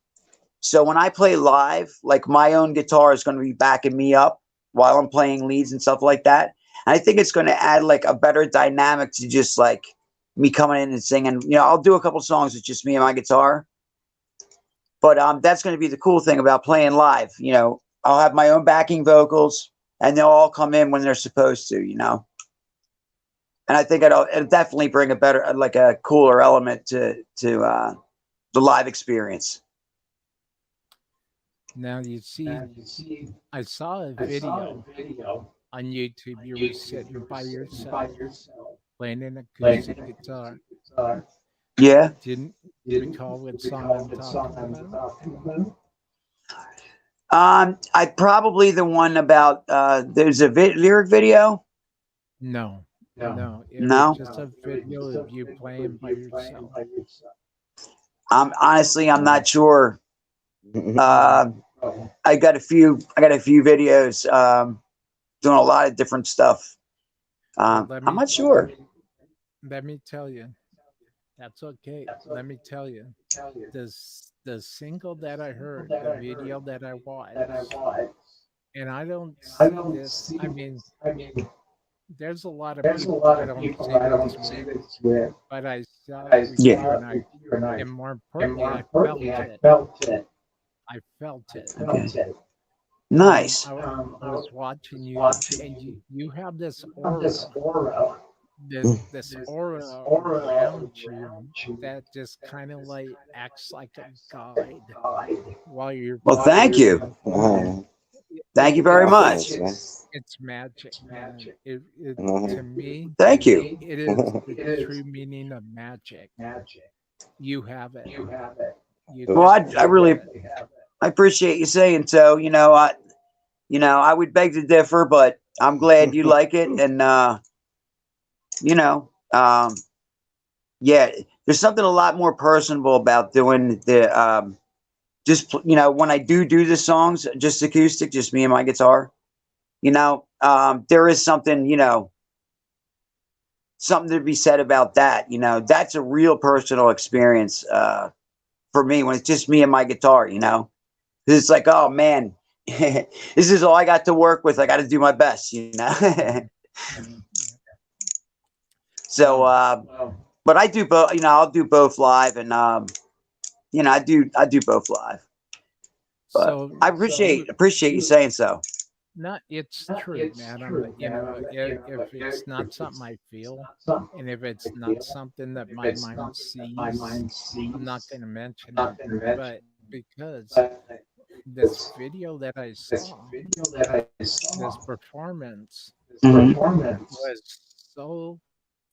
Speaker 2: So when I play live, like, my own guitar is going to be backing me up while I'm playing leads and stuff like that. And I think it's going to add like a better dynamic to just like me coming in and singing. I'll do a couple songs with just me and my guitar. But that's going to be the cool thing about playing live. I'll have my own backing vocals, and they'll all come in when they're supposed to. And I think it'll definitely bring a better, like a cooler element to the live experience.
Speaker 1: Now you see, I saw a video on YouTube. You were sitting by yourself playing an acoustic guitar.
Speaker 2: Yeah.
Speaker 1: Didn't recall what song I'm talking about?
Speaker 2: I probably the one about there's a lyric video.
Speaker 1: No. It
Speaker 2: No?
Speaker 1: was just a video of you playing by yourself.
Speaker 2: Honestly, I'm not sure. I got a few videos doing a lot of different stuff. I'm not sure.
Speaker 1: Let me tell you. That's okay. Let me tell you. The single that I heard, the video that I watched, and I don't see this. I mean, there's a lot of people I don't see this with, but I saw it with you, and more importantly, I felt it. I felt it.
Speaker 2: Okay. Nice.
Speaker 1: I was watching you, and you have this aura, this aura around you that just kind of like acts like a guide while you're.
Speaker 2: Well, thank you. Thank you very much.
Speaker 1: It's magic, man. To me,
Speaker 2: thank you.
Speaker 1: It is the true meaning of magic. You have it.
Speaker 2: Well, I really I appreciate you saying so. I would beg to differ, but I'm glad you like it, and yeah, there's something a lot more personable about doing just, when I do the songs, just acoustic, just me and my guitar, there is something, something to be said about that. That's a real personal experience for me when it's just me and my guitar, 'Cause it's like, oh man, this is all I got to work with. I got to do my best, So, but I do both, I'll do both live and, I do both live. But
Speaker 1: So
Speaker 2: I appreciate you saying so.
Speaker 1: not it's true, madam. If it's not something I feel, and if it's not something that my mind sees, I'm not going to mention it. But because this video that I saw, this performance was so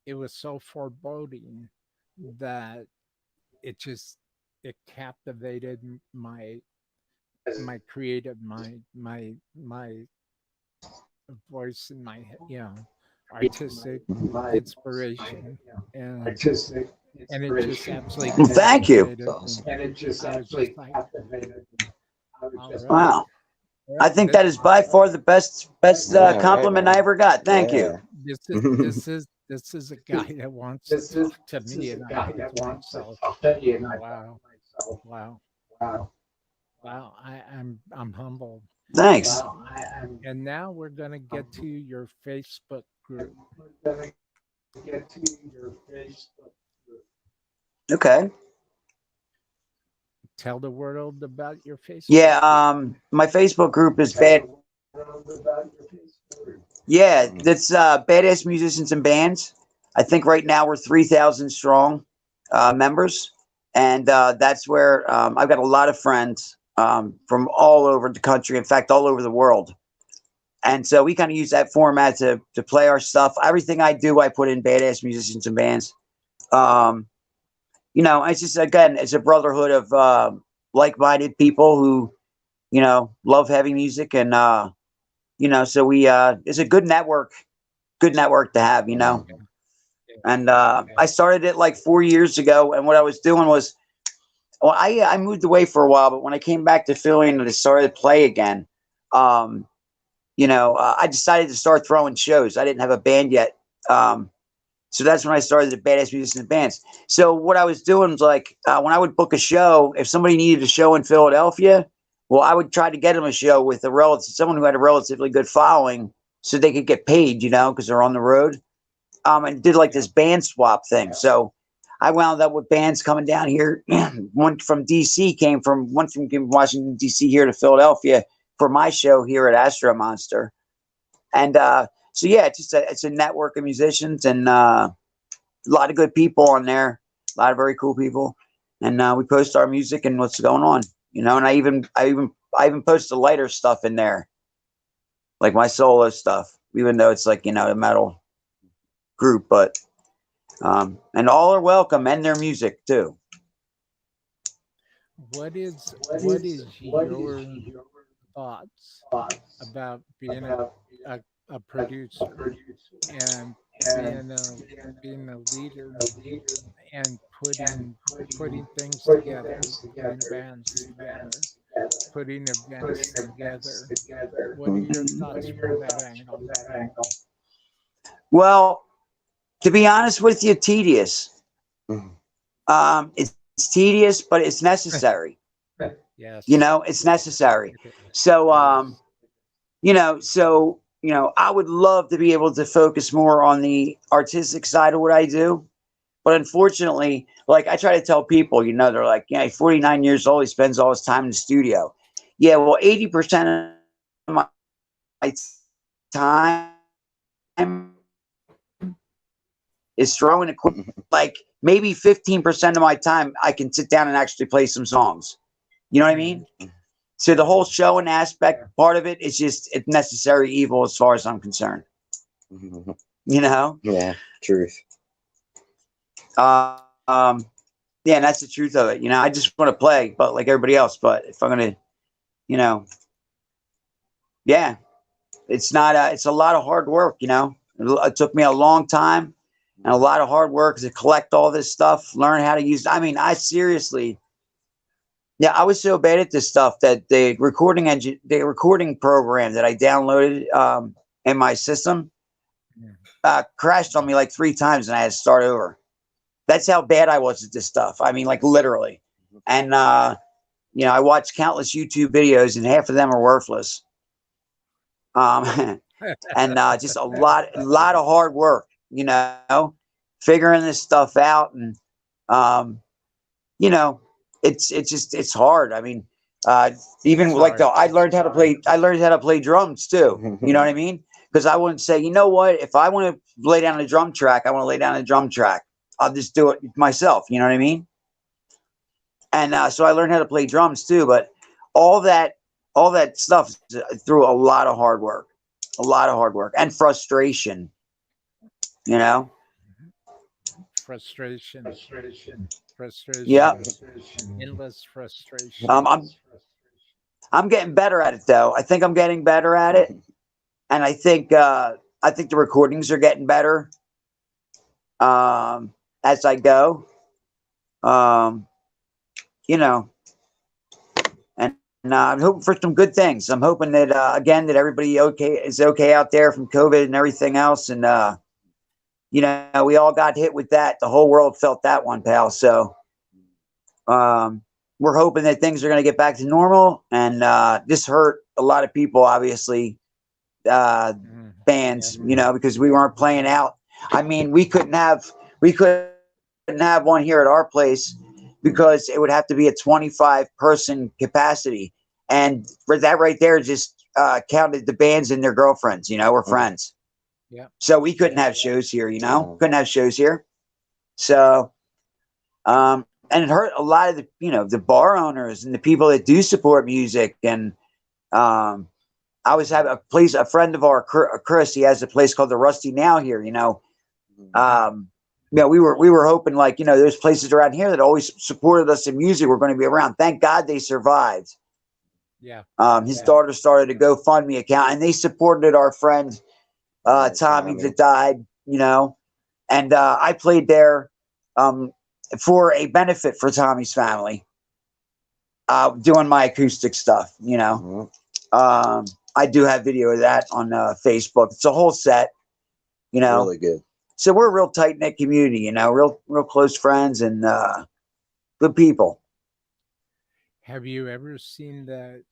Speaker 1: it was so foreboding that it just it captivated my creative mind, my voice in my head, artistic inspiration, and it just absolutely
Speaker 2: Well, thank you.
Speaker 1: captivated me. I was just like, all right.
Speaker 2: Wow. I think that is by far the best compliment I ever got. Thank you.
Speaker 1: This is a guy that wants to talk to me, and I think to myself, wow, wow, wow. I'm humbled.
Speaker 2: Thanks.
Speaker 1: And now we're gonna get to your Facebook group.
Speaker 2: Okay.
Speaker 1: Tell the world about your Facebook.
Speaker 2: Yeah. My Facebook group is bad. Yeah, that's Badass Musicians and Bands. I think right now we're 3,000 strong members, and that's where I've got a lot of friends from all over the country. In fact, all over the world. And so we kind of use that format to play our stuff. Everything I do, I put in Badass Musicians and Bands. It's just, again, it's a brotherhood of like-minded people who, love heavy music. And, so we, it's a good network to have, And I started it like 4 years ago. And what I was doing was, well, I moved away for a while, but when I came back to Philly and I started to play again, I decided to start throwing shows. I didn't have a band yet. So that's when I started the Badass Musicians and Bands. So what I was doing was like, when I would book a show, if somebody needed a show in Philadelphia, well, I would try to get them a show with someone who had a relatively good following so they could get paid, because they're on the road. And did like this band swap thing. So I wound up with bands coming down here. One from DC came from Washington, DC here to Philadelphia for my show here at Astromonster. And so yeah, it's a network of musicians and a lot of good people on there, a lot of very cool people, and we post our music and what's going on, and I even post the lighter stuff in there, like my solo stuff, even though it's like a metal group, but and all are welcome and their music too.
Speaker 1: What is your thoughts about being a producer and being a leader and putting things together, putting bands together, putting events together? What are your thoughts from that angle?
Speaker 2: Well, to be honest with you, tedious. It's tedious, but it's necessary.
Speaker 1: Yes.
Speaker 2: It's necessary. So, I would love to be able to focus more on the artistic side of what I do. But unfortunately, like I try to tell people, they're like, yeah, he's 49 years old. He spends all his time in the studio. Yeah, well, 80% of my time is throwing equipment. Like maybe 15% of my time, I can sit down and actually play some songs. You know what I mean? So the whole showing aspect part of it is just it's necessary evil as far as I'm concerned.
Speaker 3: Yeah, truth.
Speaker 2: Yeah, and that's the truth of it. I just want to play, but like everybody else. But if I'm gonna, yeah, it's not. It's a lot of hard work. It took me a long time and a lot of hard work to collect all this stuff, learn how to use. I mean, I seriously Yeah, I was so bad at this stuff that the recording program that I downloaded in my system
Speaker 1: Yeah.
Speaker 2: crashed on me like 3 times, and I had to start over. That's how bad I was at this stuff. I mean, like literally. And I watched countless YouTube videos, and half of them are worthless. Um, and just a lot of hard work. Figuring this stuff out, and um, you know, it's hard. I mean, uh, even
Speaker 1: It's
Speaker 2: like
Speaker 1: hard.
Speaker 2: though I learned how to play drums too. You know what I mean? Because I wouldn't say, you know what, if I want to lay down a drum track, I want to lay down a drum track. I'll just do it myself. You know what I mean? And so I learned how to play drums too. But all that all that stuff through a lot of hard work, and frustration. You know?
Speaker 1: Frustration,
Speaker 2: Yeah.
Speaker 1: frustration, endless
Speaker 2: Um,
Speaker 1: frustration.
Speaker 2: I'm I'm getting better at it though. I think I'm getting better at it, and I think the recordings are getting better as I go. Um, you know, and I'm hoping for some good things. I'm hoping that again that everybody is okay out there from COVID and everything else, and we all got hit with that. The whole world felt that one, pal. So um, we're hoping that things are going to get back to normal, and this hurt a lot of people, obviously,
Speaker 1: Mm.
Speaker 2: bands,
Speaker 1: Yep.
Speaker 2: because we weren't playing out. I mean, we couldn't have one here at our place because it would have to be a 25-person capacity, and for that right there, just counted the bands and their girlfriends. We're friends,
Speaker 1: Yep.
Speaker 2: so we couldn't have shows here. Couldn't have shows here. So, and it hurt a lot of the bar owners and the people that do support music. And um, I was having a friend of our Chris. He has a place called the Rusty Now here. We were hoping, like, there's places around here that always supported us in music. We're going to be around. Thank God they survived.
Speaker 1: Yeah.
Speaker 2: His daughter started a GoFundMe account, and they supported our friend Tommy that died. And I played there um, for a benefit for Tommy's family, doing my acoustic stuff. I do have video of that on Facebook. It's a whole set.
Speaker 3: Really good.
Speaker 2: So we're a real tight knit community. Real close friends and good people.
Speaker 1: Have you ever seen the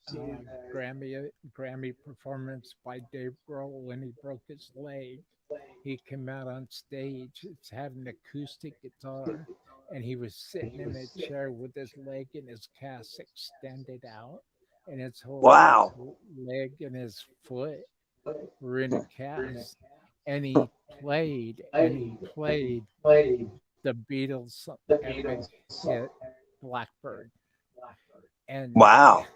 Speaker 1: Grammy performance by Dave Grohl when he broke his leg? He came out on stage. It's had an acoustic guitar, and he was sitting in a chair with his leg and his cast extended out, and his whole
Speaker 2: Wow.
Speaker 1: leg and his foot were in a cast. And he played the Beatles' epic hit Blackbird. And
Speaker 2: Wow.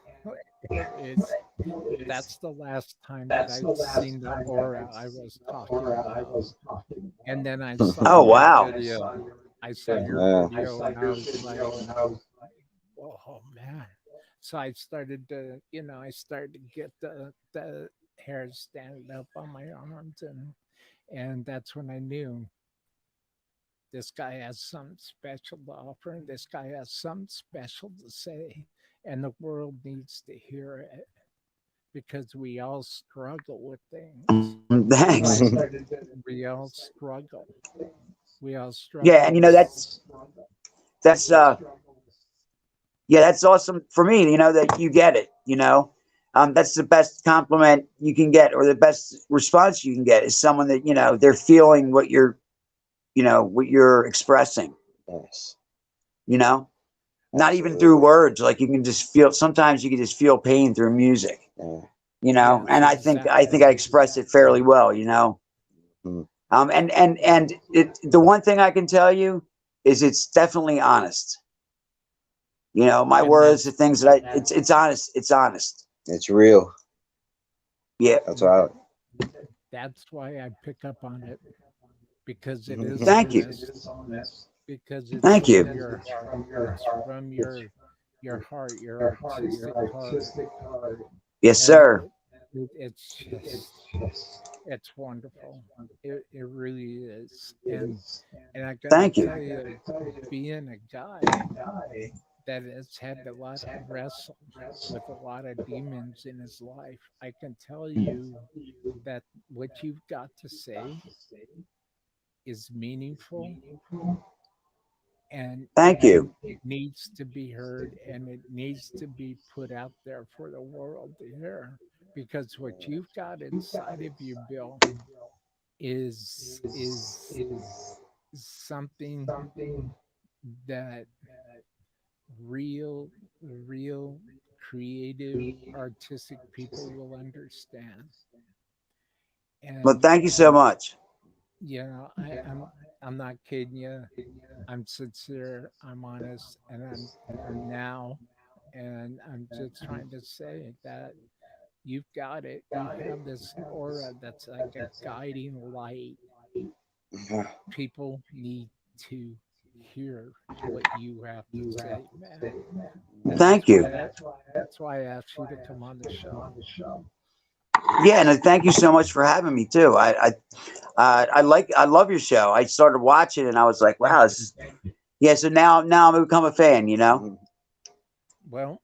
Speaker 1: it's that's the last time that I'd seen the aura I was talking about. And then I saw
Speaker 2: Oh
Speaker 1: your
Speaker 2: wow.
Speaker 1: video. I saw your
Speaker 3: Yeah.
Speaker 1: video and I was like, oh man. So I started to get the hair standing up on my arms, and that's when I knew this guy has something special to offer, and this guy has something special to say, and the world needs to hear it because we all struggle with things.
Speaker 2: Thanks.
Speaker 1: We all struggle. We all
Speaker 2: Yeah,
Speaker 1: struggle
Speaker 2: and
Speaker 1: with
Speaker 2: that's yeah, that's awesome for me. That you get it. That's the best compliment you can get, or the best response you can get, is someone that they're feeling what you're expressing.
Speaker 3: Yes.
Speaker 2: Not even through words. Like, you can just feel. Sometimes you can just feel pain through music.
Speaker 3: Yeah.
Speaker 1: yes,
Speaker 2: And I think I
Speaker 1: exactly.
Speaker 2: express it fairly well.
Speaker 3: Mhm.
Speaker 2: The one thing I can tell you is it's definitely honest. My
Speaker 1: And
Speaker 2: words, the things that it's honest. It's honest.
Speaker 3: It's real.
Speaker 2: Yeah.
Speaker 3: That's why.
Speaker 1: that's why I pick up on it because it is
Speaker 2: Thank you.
Speaker 1: honest, because it's
Speaker 2: Thank
Speaker 1: from
Speaker 2: you.
Speaker 1: your it's from your heart, your artistic heart,
Speaker 2: Yes,
Speaker 1: and
Speaker 2: sir.
Speaker 1: it's wonderful. It really is. And I gotta
Speaker 2: Thank you.
Speaker 1: tell you, being a guy, that has had a lot to wrestle with a lot of demons in his life. I can tell you that what you've got to say is meaningful, and
Speaker 2: Thank
Speaker 1: it
Speaker 2: you.
Speaker 1: needs to be heard, and it needs to be put out there for the world to hear, because what you've got inside of you, Bill, is something that real real creative artistic people will understand.
Speaker 2: Well,
Speaker 1: And
Speaker 2: thank you so much.
Speaker 1: I'm not kidding you. I'm sincere, I'm honest, and I'm now, and I'm just trying to say that you've got it. You have this aura that's like a guiding light. People need to hear what you have to say, man. And
Speaker 2: Thank you.
Speaker 1: that's why I asked you to come on the show.
Speaker 2: Yeah, and thank you so much for having me too. I love your show. I started watching and I was like,
Speaker 1: Thank
Speaker 2: wow,
Speaker 1: you.
Speaker 2: this is yeah. So now I'm become a fan. You know.
Speaker 1: Well,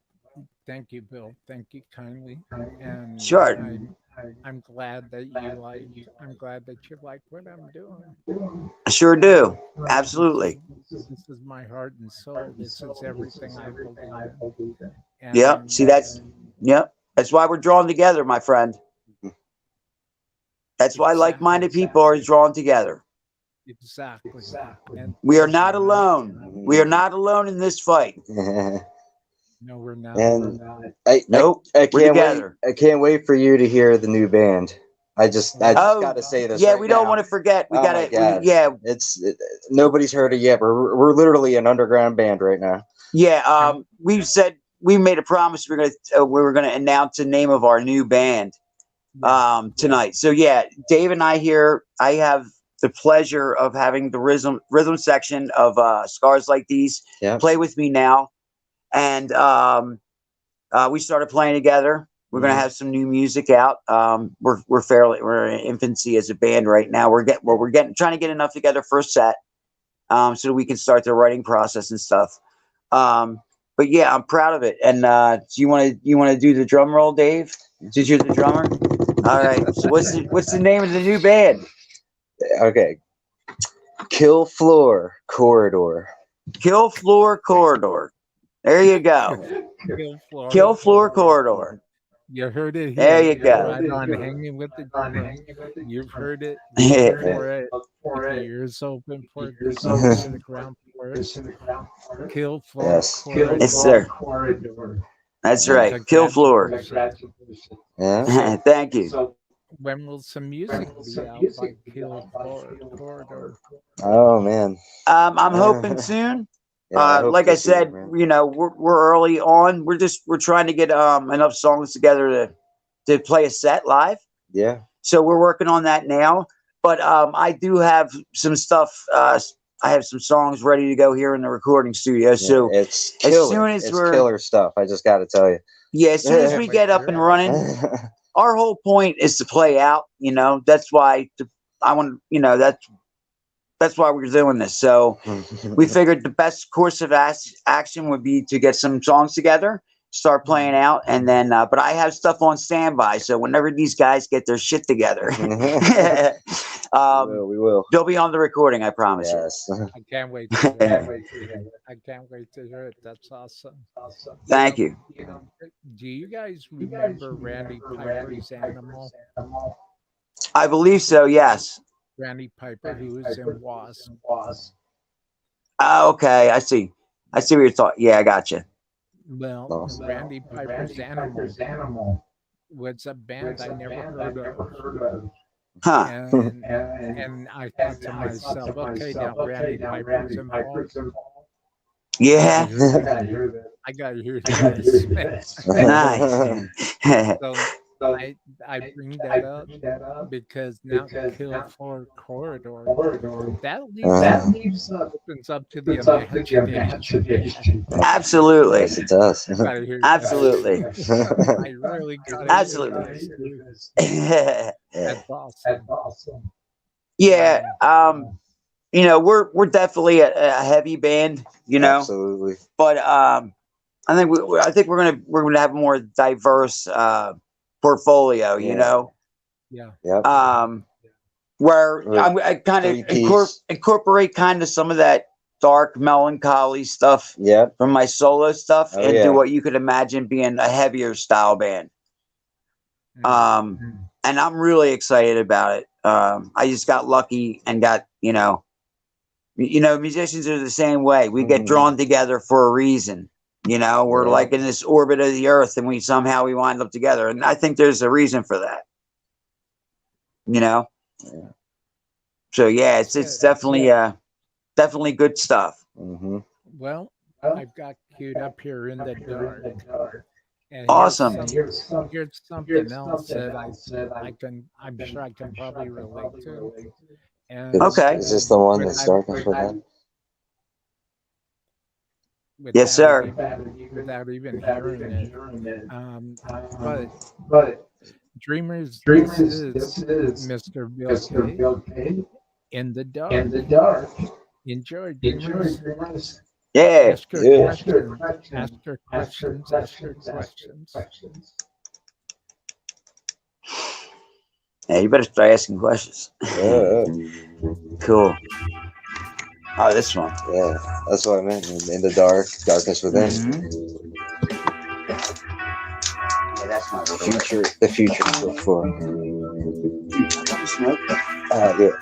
Speaker 1: thank you, Bill. Thank you kindly. And
Speaker 2: Sure.
Speaker 1: I'm glad that you I'm glad that you like what I'm doing.
Speaker 2: I sure do.
Speaker 1: This is
Speaker 2: Absolutely.
Speaker 1: this is my heart and soul. This is everything I believe in.
Speaker 2: Yep.
Speaker 1: And
Speaker 2: See, yep. That's why we're drawn together, my friend. That's why
Speaker 1: exactly,
Speaker 2: like-minded people are drawn together.
Speaker 1: exactly. And
Speaker 2: We are
Speaker 1: thank
Speaker 2: not
Speaker 1: you. And
Speaker 2: alone. We are not alone in this fight.
Speaker 1: no, we're not.
Speaker 3: And I, I
Speaker 2: Nope.
Speaker 3: I
Speaker 2: We're
Speaker 3: can't wait.
Speaker 2: together.
Speaker 3: I can't wait for you to hear the new band. I
Speaker 1: Well,
Speaker 3: just
Speaker 2: Oh,
Speaker 3: got to say this
Speaker 2: yeah.
Speaker 3: right
Speaker 2: We don't
Speaker 3: now.
Speaker 2: want to forget. We
Speaker 3: Oh
Speaker 2: got
Speaker 3: my
Speaker 2: to.
Speaker 3: god,
Speaker 2: Yeah.
Speaker 3: nobody's heard it yet. We're literally an underground band right now.
Speaker 2: Yeah.
Speaker 1: how
Speaker 2: We said we made a promise. We were gonna announce the name of our new band
Speaker 1: yeah.
Speaker 2: tonight. So yeah, Dave and I here. I have the pleasure of having the rhythm section of Scars Like These
Speaker 3: Yeah.
Speaker 2: play with me now, and we started playing together. We're gonna have some new music out. We're in infancy as a band right now. We're getting trying to get enough together for a set, so that we can start the writing process and stuff. Um, but yeah, I'm proud of it. And do you want to do the drum roll, Dave? Since you're the drummer. All right. So what's the name of the new band?
Speaker 3: Okay. Kill Floor Corridor.
Speaker 2: Kill Floor Corridor. There you go.
Speaker 1: Kill Floor
Speaker 2: Kill Floor
Speaker 1: Corridor.
Speaker 2: Corridor.
Speaker 1: You heard it
Speaker 2: There
Speaker 1: here,
Speaker 2: you go.
Speaker 1: right on Hanging with the Dreamer. You've heard it. Look for it. Keep your ears open for it. There's ears to the ground for it. Kill Floor
Speaker 3: Yes.
Speaker 2: Yes,
Speaker 1: Corridor.
Speaker 2: sir. That's
Speaker 3: Yeah.
Speaker 2: right. Kill Floor.
Speaker 1: Congratulations.
Speaker 3: Yeah.
Speaker 1: So
Speaker 2: Thank you.
Speaker 1: when will some music be out by Kill Floor Corridor?
Speaker 3: Oh man.
Speaker 2: I'm hoping soon.
Speaker 3: Yeah, I hope
Speaker 2: Like I
Speaker 3: this year,
Speaker 2: said,
Speaker 3: man.
Speaker 2: we're early on. We're trying to get enough songs together to play a set live.
Speaker 3: Yeah.
Speaker 2: So we're working on that now. But I do have some stuff. I have some songs ready to go here in the recording studio. So
Speaker 3: It's
Speaker 2: as
Speaker 3: killer.
Speaker 2: soon as
Speaker 3: It's killer stuff. I just got to tell you.
Speaker 2: yeah, as soon as
Speaker 1: Can't
Speaker 2: we
Speaker 1: wait
Speaker 2: get
Speaker 1: to
Speaker 2: up
Speaker 1: hear
Speaker 2: and
Speaker 1: it.
Speaker 2: running, our whole point is to play out. That's why I want. That's why we're doing this. So we figured the best course of action would be to get some songs together, start playing out, and then. But I have stuff on standby, so whenever these guys get their shit together,
Speaker 3: we will.
Speaker 2: they'll be on the recording. I promise
Speaker 3: Yes.
Speaker 1: I can't wait to hear it. I can't wait to hear it. That's awesome. You
Speaker 2: Thank
Speaker 1: know,
Speaker 2: you.
Speaker 1: do you guys remember Randy Piper's Animal?
Speaker 2: I believe so. Yes.
Speaker 1: Randy Piper, who is in Wasp.
Speaker 2: Okay. I see. I see what you're talking. Yeah, I got you.
Speaker 1: Well,
Speaker 3: Awesome.
Speaker 1: Randy Piper's Animal was a band I never heard of.
Speaker 2: Huh.
Speaker 1: And I thought to myself, okay, now Randy Piper's involved. I gotta
Speaker 2: Yeah.
Speaker 1: hear this. I gotta hear this, man.
Speaker 2: Nice.
Speaker 1: So I bring that up because now Kill Floor Corridor, that leaves
Speaker 3: Uh,
Speaker 1: opens up to the imagination, man.
Speaker 2: Absolutely.
Speaker 3: yes, it does.
Speaker 1: Gotta hear this.
Speaker 2: Absolutely.
Speaker 1: I really gotta hear
Speaker 2: Absolutely.
Speaker 1: this, dude.
Speaker 2: Yeah.
Speaker 1: That's awesome. Wow.
Speaker 2: We're definitely a heavy band,
Speaker 3: Absolutely.
Speaker 2: but I think we're gonna have a more diverse portfolio. You know,
Speaker 1: Yeah.
Speaker 3: Yep.
Speaker 2: Where
Speaker 3: Right.
Speaker 2: I kind of
Speaker 3: 3 piece.
Speaker 2: incorporate kind of some of that dark melancholy stuff
Speaker 3: Yep.
Speaker 2: from my solo stuff
Speaker 3: Oh,
Speaker 2: into
Speaker 3: yeah.
Speaker 2: what you could imagine being a heavier style band. And I'm really excited about it. I just got lucky and got musicians are the same way. We get drawn together for a reason. We're
Speaker 3: Yeah.
Speaker 2: like in this orbit of the earth, and we wind up together. And I think there's a reason for that.
Speaker 3: Yeah.
Speaker 2: So yeah, it's definitely good stuff.
Speaker 3: Mm-hmm.
Speaker 1: Well, I've got queued up here in the dark, and
Speaker 2: Awesome.
Speaker 1: here's something else that I'm sure I can probably relate to. And
Speaker 2: Okay.
Speaker 3: Is this the one that's
Speaker 1: without,
Speaker 3: darkness within?
Speaker 2: Yes, sir.
Speaker 1: without even hearing it, but dreamers, this is Mr. Bill K in the dark. Enjoy, dreamers.
Speaker 2: Yeah.
Speaker 1: Ask your
Speaker 3: Yeah.
Speaker 1: questions. Ask your questions. Ask your questions.
Speaker 2: Yeah, you better start asking questions.
Speaker 3: Yeah.
Speaker 2: Cool. Oh, this one.
Speaker 3: Yeah. That's what I meant. In the darkness within.
Speaker 2: Yeah, that's my
Speaker 3: The future before.
Speaker 2: smoke.
Speaker 3: Yeah.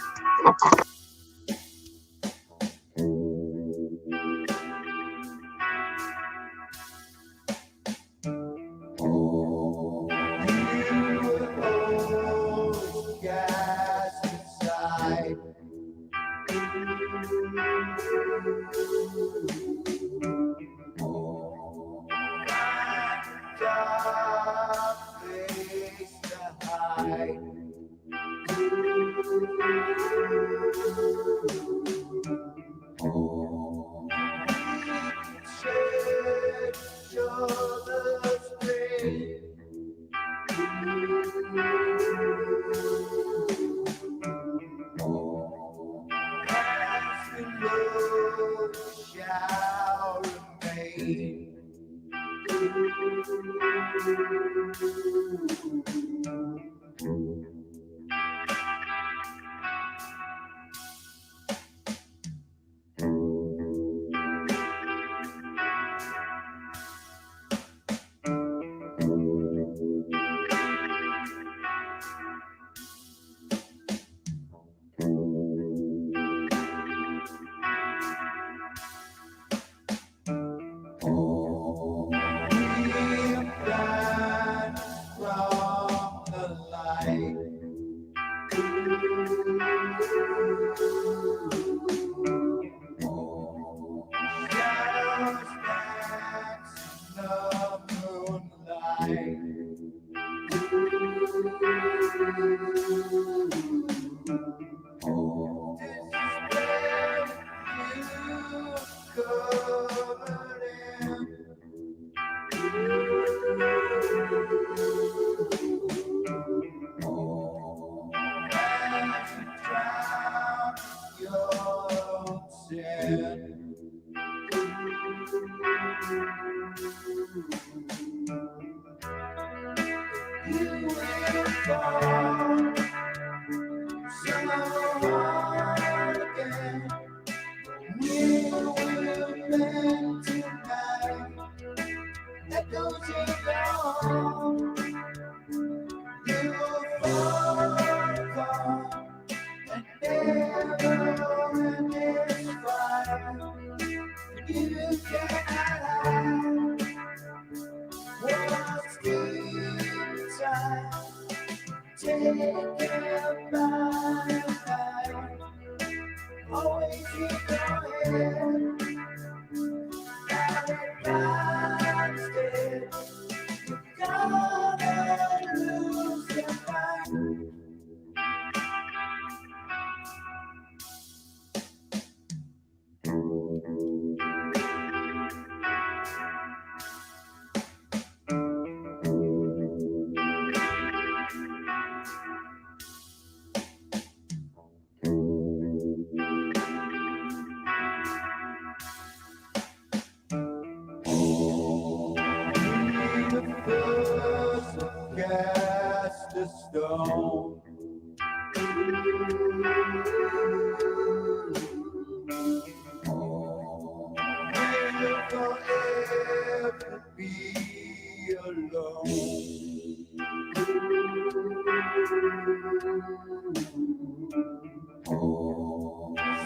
Speaker 4: Forever be alone.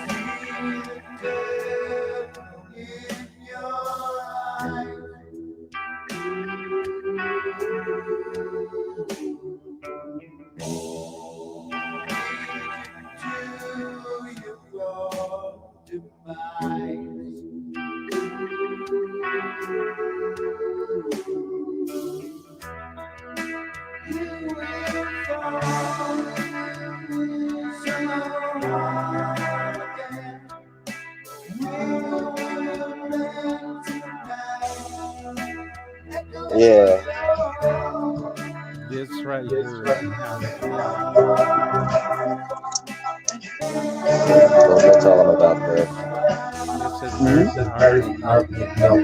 Speaker 4: See the devil in your eyes. To your own demise. You will fall so hard again. Will mend tonight.
Speaker 3: Yeah.
Speaker 1: This right here is powerful.
Speaker 3: Well, that's all I'm about there.
Speaker 1: This is very powerful, Bill.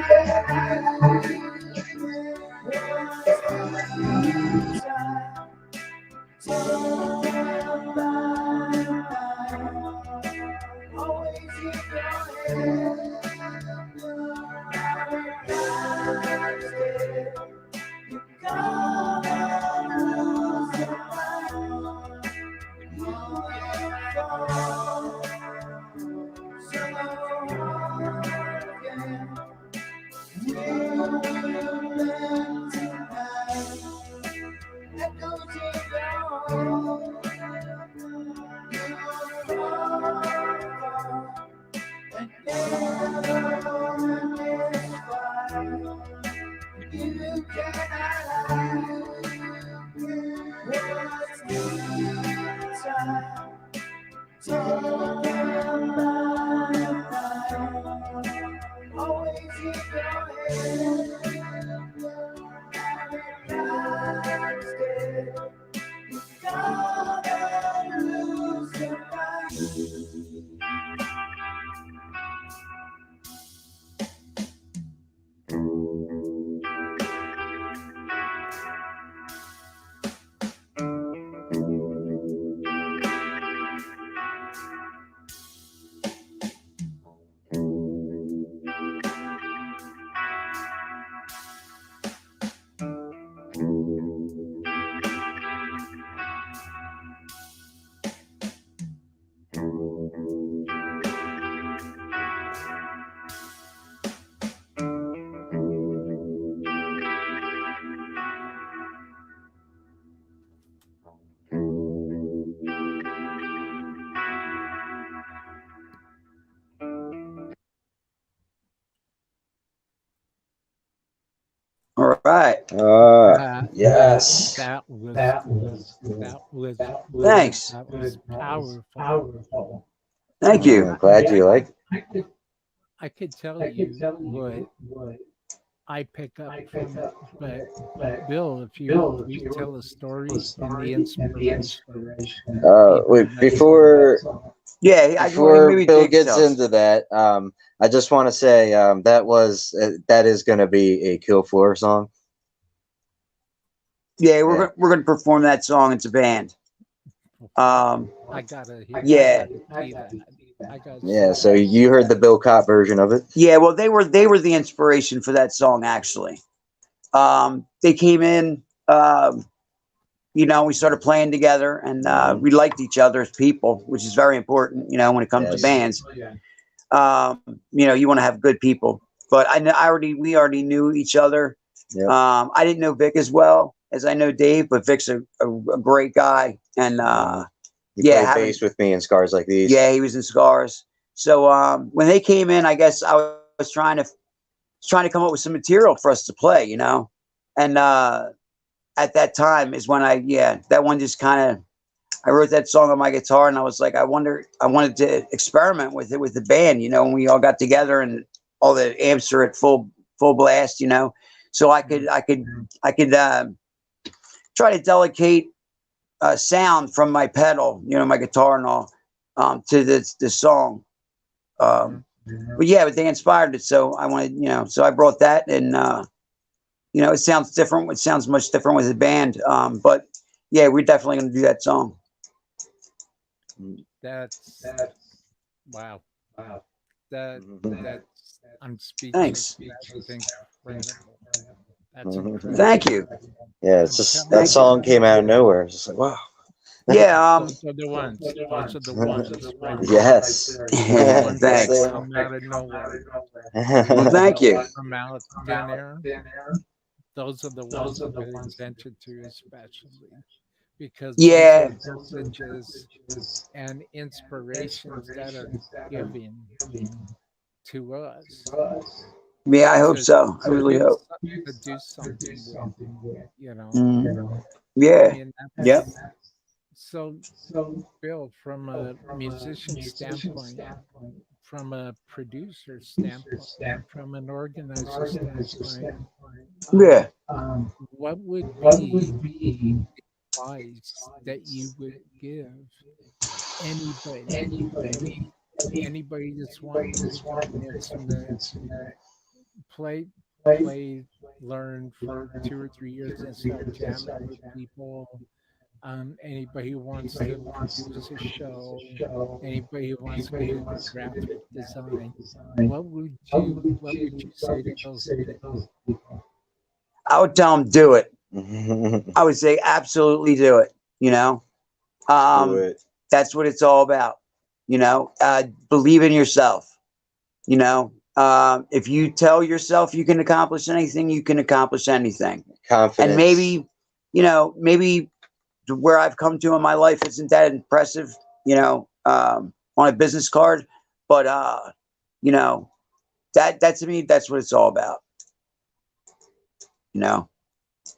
Speaker 2: All right.
Speaker 3: Yes.
Speaker 1: That was
Speaker 2: Thanks.
Speaker 1: that was powerful.
Speaker 2: Thank you.
Speaker 3: I'm glad you like it.
Speaker 1: I could tell you what I pick up from it, but Bill, if you would please tell the story and the inspiration
Speaker 3: Wait,
Speaker 1: behind that song.
Speaker 2: Yeah,
Speaker 3: before
Speaker 2: maybe
Speaker 3: Bill
Speaker 2: dig
Speaker 3: gets
Speaker 2: stuff.
Speaker 3: into that, I just want to say that is going to be a Kill Floor song.
Speaker 2: Yeah, we're gonna perform that song. It's a band.
Speaker 1: I gotta hear.
Speaker 2: Yeah.
Speaker 1: I gotta see that. I gotta see
Speaker 3: Yeah,
Speaker 1: that.
Speaker 3: so you heard the Bill Kopp version of it?
Speaker 2: Yeah, well, they were the inspiration for that song. Actually, they came in. We started playing together, and we liked each other as people, which is very important. When it comes to bands, you want to have good people. But we already knew each other.
Speaker 3: Yep.
Speaker 2: I didn't know Vic as well as I know Dave, but Vic's a great guy, and
Speaker 3: He played bass with me in Scars Like These.
Speaker 2: yeah, he was in Scars. So when they came in, I guess I was trying to come up with some material for us to play, and at that time is when that one just kind of, I wrote that song on my guitar, and I was like, I wanted to experiment with it with the band, when we all got together and all the amps are at full blast, so I could try to delegate sound from my pedal, my guitar and all, to the song. But they inspired it, so I wanted, so I brought that, and it sounds different. It sounds much different with the band, but yeah, we're definitely going to do that song.
Speaker 1: That's wow. That that's I'm speechless.
Speaker 2: Thanks.
Speaker 1: That's incredible. That's
Speaker 2: Thank
Speaker 1: incredible.
Speaker 2: you.
Speaker 3: Yeah, it's
Speaker 1: I'm
Speaker 3: just that
Speaker 1: telling
Speaker 2: Thank you.
Speaker 3: song
Speaker 1: you,
Speaker 3: came out of nowhere. It's just like wow.
Speaker 2: Yeah.
Speaker 1: those are the ones. Those are the ones right there.
Speaker 3: Yes.
Speaker 1: The ones that
Speaker 2: Thanks.
Speaker 1: come out of nowhere,
Speaker 2: Well,
Speaker 1: you
Speaker 2: thank
Speaker 1: know,
Speaker 2: you.
Speaker 1: from out thin air. Those are the ones I pay attention to, especially because those
Speaker 2: Yeah.
Speaker 1: are messages and inspirations that are given to us
Speaker 2: Yeah, I hope
Speaker 1: to
Speaker 2: so. I really hope.
Speaker 1: to do something with. You know, I
Speaker 2: Yeah.
Speaker 1: mean
Speaker 2: Yep.
Speaker 1: that's so. Bill, from a musician standpoint, from a producer standpoint, from an organizer standpoint, um,
Speaker 2: Yeah.
Speaker 1: what would be advice that you would give anybody, anybody that's wanting to pick up an instrument, play, play, learn for 2 or 3 years and start jamming with people? Anybody who wants to produce a show, anybody who wants to get into graphic design, what would you say to those people?
Speaker 2: I would tell them do it. I would say absolutely do it. You know,
Speaker 3: Do
Speaker 2: um,
Speaker 3: it.
Speaker 2: that's what it's all about. Believe in yourself. If you tell yourself you can accomplish anything, you can accomplish anything. And
Speaker 3: Confidence.
Speaker 2: maybe where I've come to in my life isn't that impressive, on a business card, but you know, that to me, that's what it's all about. You know,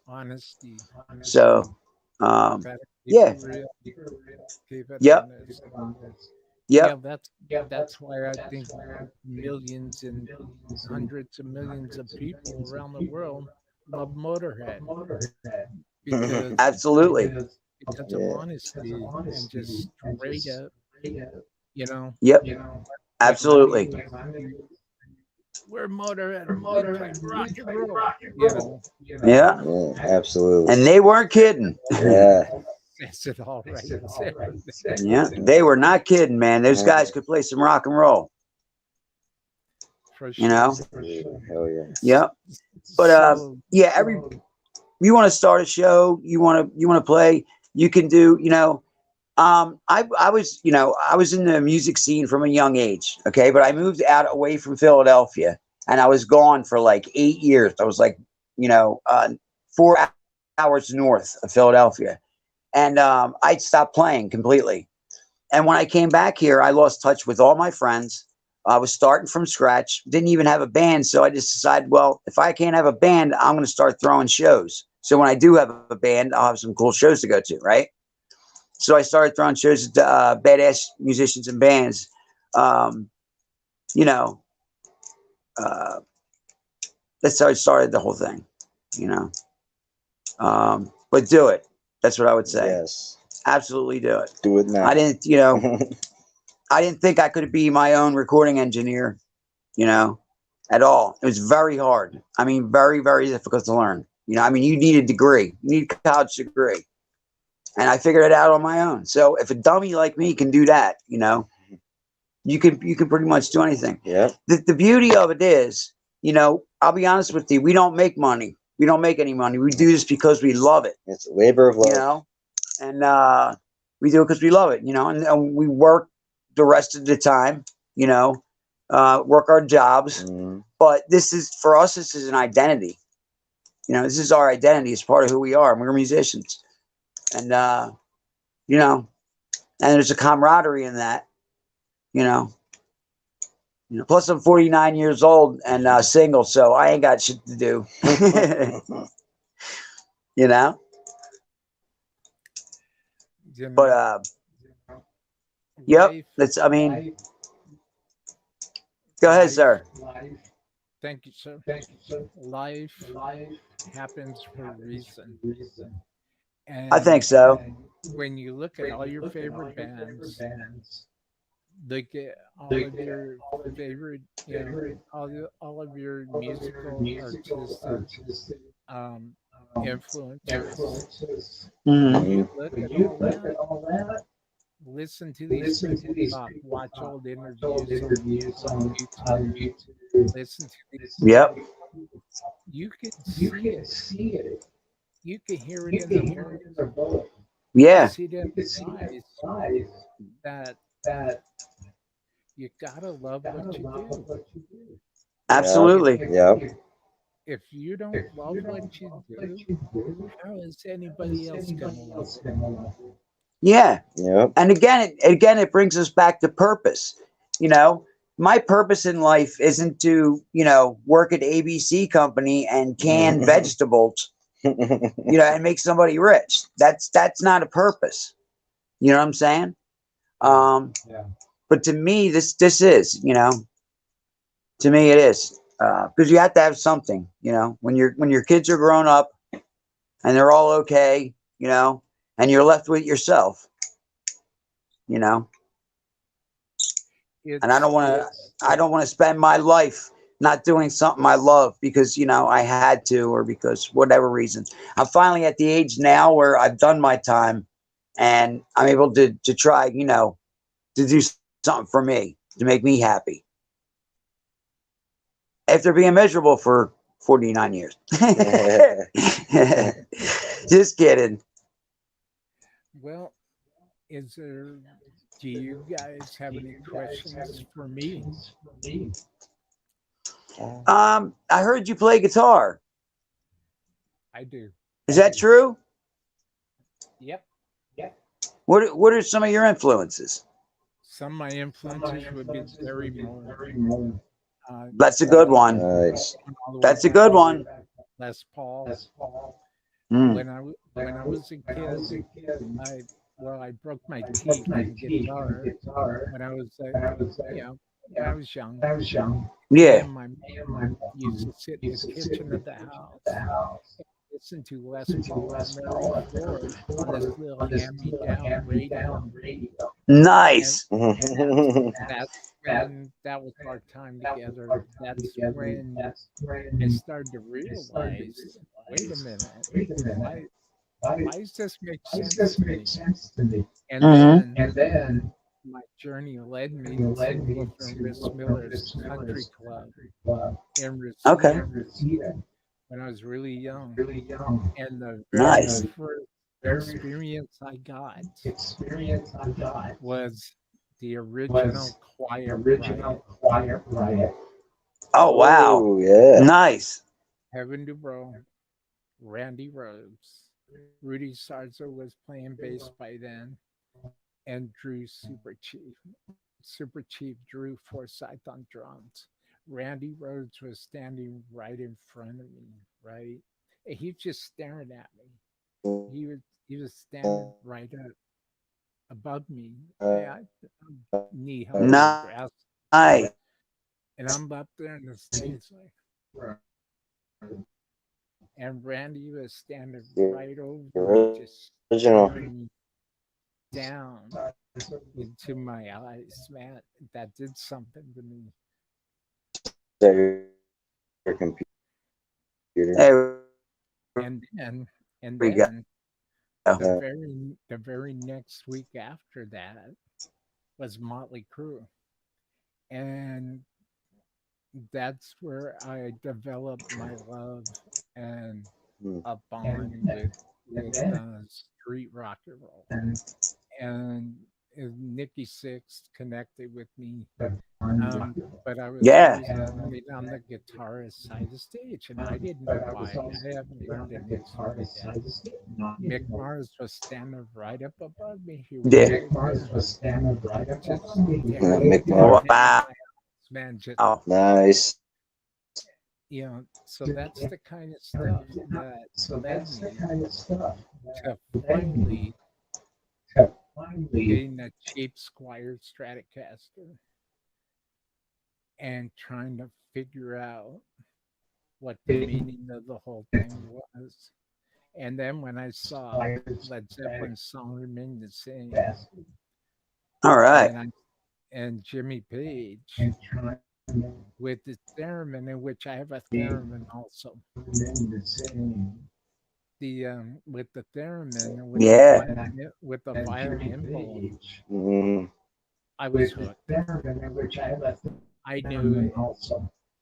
Speaker 1: Honesty.
Speaker 2: so
Speaker 1: Gotta keep it
Speaker 2: yeah,
Speaker 1: real, keep it
Speaker 2: yep,
Speaker 1: honest.
Speaker 2: yep,
Speaker 1: Yeah, that's why I think millions and hundreds of millions of people around the world love Motorhead because
Speaker 2: absolutely,
Speaker 1: because of
Speaker 3: Yeah.
Speaker 1: honesty and just straight up, you know,
Speaker 2: yep,
Speaker 1: like Lemmy
Speaker 2: absolutely,
Speaker 1: would say, we're Motorhead, we play rock and roll, you know.
Speaker 2: yeah,
Speaker 3: Yeah, absolutely.
Speaker 2: and they weren't kidding.
Speaker 3: Yeah.
Speaker 1: Says it all right there.
Speaker 2: Yeah, they were not kidding, man. Those guys could play some rock and roll.
Speaker 1: For
Speaker 2: You
Speaker 1: sure.
Speaker 2: know,
Speaker 3: Absolutely. Hell yeah.
Speaker 2: yep. But
Speaker 1: So
Speaker 2: yeah, you want to start a show, you want to play, you can do. I was in the music scene from a young age. Okay, but I moved out away from Philadelphia, and I was gone for like 8 years. I was like, 4 hours north of Philadelphia, and I stopped playing completely. And when I came back here, I lost touch with all my friends. I was starting from scratch, didn't even have a band. So I just decided, well, if I can't have a band, I'm going to start throwing shows. So when I do have a band, I'll have some cool shows to go to, right? So I started throwing shows to badass musicians and bands. Um, you know, uh, that's how I started the whole thing, you know. But do it. That's what I would say.
Speaker 3: Yes.
Speaker 2: Absolutely do it.
Speaker 3: Do it now.
Speaker 2: I didn't, you know, I didn't think I could be my own recording engineer, you know, at all. It was very hard. I mean, very, very difficult to learn. You need a degree, you need a college degree. And I figured it out on my own. So if a dummy like me can do that, you can pretty much do anything.
Speaker 3: Yeah.
Speaker 2: The beauty of it is, I'll be honest with you, we don't make money. We don't make any money. We do this because we love it.
Speaker 3: It's a labor of love.
Speaker 2: And we do it because we love it, and we work the rest of the time, work our jobs.
Speaker 3: Mhm.
Speaker 2: But for us, this is an identity. This is our identity. It's part of who we are. And we're musicians. And, and there's a camaraderie in that, you know. Plus, I'm 49 years old and single, so I ain't got shit to do. you know.
Speaker 1: you
Speaker 2: But
Speaker 1: know,
Speaker 2: yep.
Speaker 1: life,
Speaker 2: That's. I mean, go ahead,
Speaker 1: life.
Speaker 2: sir.
Speaker 1: Thank you, sir. Life happens for a reason,
Speaker 2: I
Speaker 1: and
Speaker 2: think so.
Speaker 1: when you look at all your favorite bands, look at all of your favorite, all of your musical, artistic um, influences. When
Speaker 2: Mhm.
Speaker 1: you look at all that, listen to these people talk, watch old interviews on YouTube, listen to these
Speaker 2: Yep.
Speaker 1: people. You can see it. You can hear it in their voice. You
Speaker 2: Yeah.
Speaker 1: see it in their eyes that you gotta love what you do.
Speaker 2: Absolutely.
Speaker 3: Yeah.
Speaker 1: If you don't love what you do, how is anybody else gonna love it?
Speaker 2: Yeah.
Speaker 3: Yep.
Speaker 2: And again, it brings us back to purpose. You know, my purpose in life isn't to, work at ABC company and can vegetables, and make somebody rich. That's not a purpose. You know what I'm saying?
Speaker 1: Yeah.
Speaker 2: But to me, this is, to me it is, because you have to have something. When your kids are grown up and they're all okay, and you're left with yourself, you know. And I
Speaker 1: It's
Speaker 2: don't want to. I don't want to spend my life not doing something I love because I had to, or because whatever reason. I'm finally at the age now where I've done my time, and I'm able to try, to do something for me to make me happy after being miserable for 49 years. Just kidding.
Speaker 1: well, is there do you guys have any questions for me?
Speaker 2: I heard you play guitar.
Speaker 1: I do.
Speaker 2: Is that true?
Speaker 1: Yep.
Speaker 2: What are some of your influences?
Speaker 1: Some of my influences would be Barry Moore,
Speaker 2: That's a good one.
Speaker 3: Nice.
Speaker 1: all the way
Speaker 2: That's a
Speaker 1: back
Speaker 2: good
Speaker 1: to
Speaker 2: one.
Speaker 1: Les Paul.
Speaker 2: Mm.
Speaker 1: When I was a kid, I I broke my teeth on guitar when I was you know when I was young. Me
Speaker 2: Yeah.
Speaker 1: and my mom used to sit in the kitchen of the house and listen to Les Paul and Mary Ford on this little hand-me-down radio, and
Speaker 2: Nice.
Speaker 1: that's when that was our time together. That's when I started to realize, wait a minute, why why does this make sense to me? And
Speaker 2: Hmm.
Speaker 1: then my journey led me to Wolfram Riss Miller's Country Club in
Speaker 2: Okay.
Speaker 1: Reseda when I was really young. And the very
Speaker 2: Nice.
Speaker 1: first experience I got was the original Quiet Riot.
Speaker 2: Oh wow.
Speaker 3: Oh yeah.
Speaker 2: Nice.
Speaker 1: Kevin DuBrow, Randy Rhodes, Rudy Sarzo was playing bass by then, and Drew Super Chief. Super Chief Drew Forsyth on drums. Randy Rhodes was standing right in front of me, right? And he was just staring at me. He was standing right up above me, knee high in the grass,
Speaker 2: Nice.
Speaker 1: and I'm up there in the stage like, and Randy was standing right over me,
Speaker 3: The
Speaker 1: just
Speaker 3: original.
Speaker 1: staring me down into my eyes, man. That did something to me.
Speaker 3: Your computer.
Speaker 2: There
Speaker 1: And
Speaker 2: we go.
Speaker 1: then the very next week after that was Motley Crue. And that's where I developed my love and
Speaker 3: Hmm.
Speaker 1: a bond with street rock and roll. And Nikki Sixx connected with me. But I was
Speaker 2: Yeah.
Speaker 1: always standing on the guitarist side of the stage, and I didn't know why. I haven't learned an instrument yet. Mick Mars was standing right up above me. He was
Speaker 2: Yeah.
Speaker 1: right there, just
Speaker 3: Mick
Speaker 1: staring
Speaker 3: Mars.
Speaker 1: right into
Speaker 2: Wow.
Speaker 1: my eyes, man. Just
Speaker 3: Nice.
Speaker 1: so that's the kind of stuff that led me to finally getting that cheap Squire Stratocaster and trying to figure out what the meaning of the whole thing was. And then when I saw Led Zeppelin's song Remain the Same
Speaker 2: All right.
Speaker 1: and Jimmy Page with the theremin, in which I have a theremin also. with the theremin,
Speaker 2: Yeah.
Speaker 1: with the violin bowl.
Speaker 3: Mm.
Speaker 1: I was hooked. I knew it.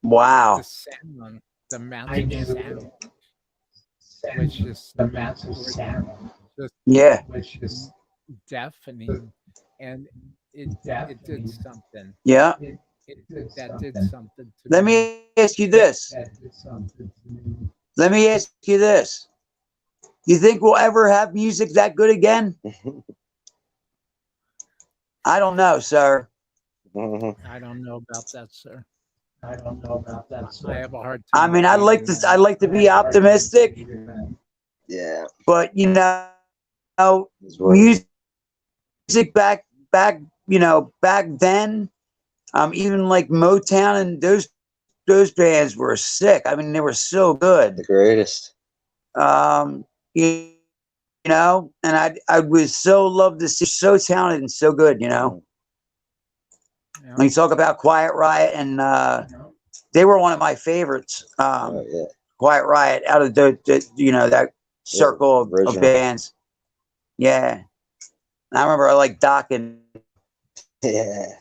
Speaker 2: Wow.
Speaker 1: The sound, the massive sound was just
Speaker 2: Yeah.
Speaker 1: deafening, and it did something.
Speaker 2: Yeah.
Speaker 1: It that did something to
Speaker 2: Let
Speaker 1: me.
Speaker 2: me ask you this. Let me ask you this. You think we'll ever have music that good again? I don't know, sir.
Speaker 1: I don't know about that, sir. I have a hard
Speaker 2: I
Speaker 1: time
Speaker 2: mean,
Speaker 1: believing that.
Speaker 2: I'd like to be optimistic,
Speaker 3: Yeah.
Speaker 2: but
Speaker 3: It's what-
Speaker 2: music back back then, even like Motown and those bands were sick. I mean, they were so good.
Speaker 3: the greatest.
Speaker 2: You and I would so love to see so talented and so good.
Speaker 1: Yeah.
Speaker 2: When you talk about Quiet Riot, and they were one of my favorites.
Speaker 3: Oh, yeah.
Speaker 2: Quiet Riot, out of that circle of
Speaker 3: original.
Speaker 2: bands. Yeah, I remember I like Doc and
Speaker 3: Yeah.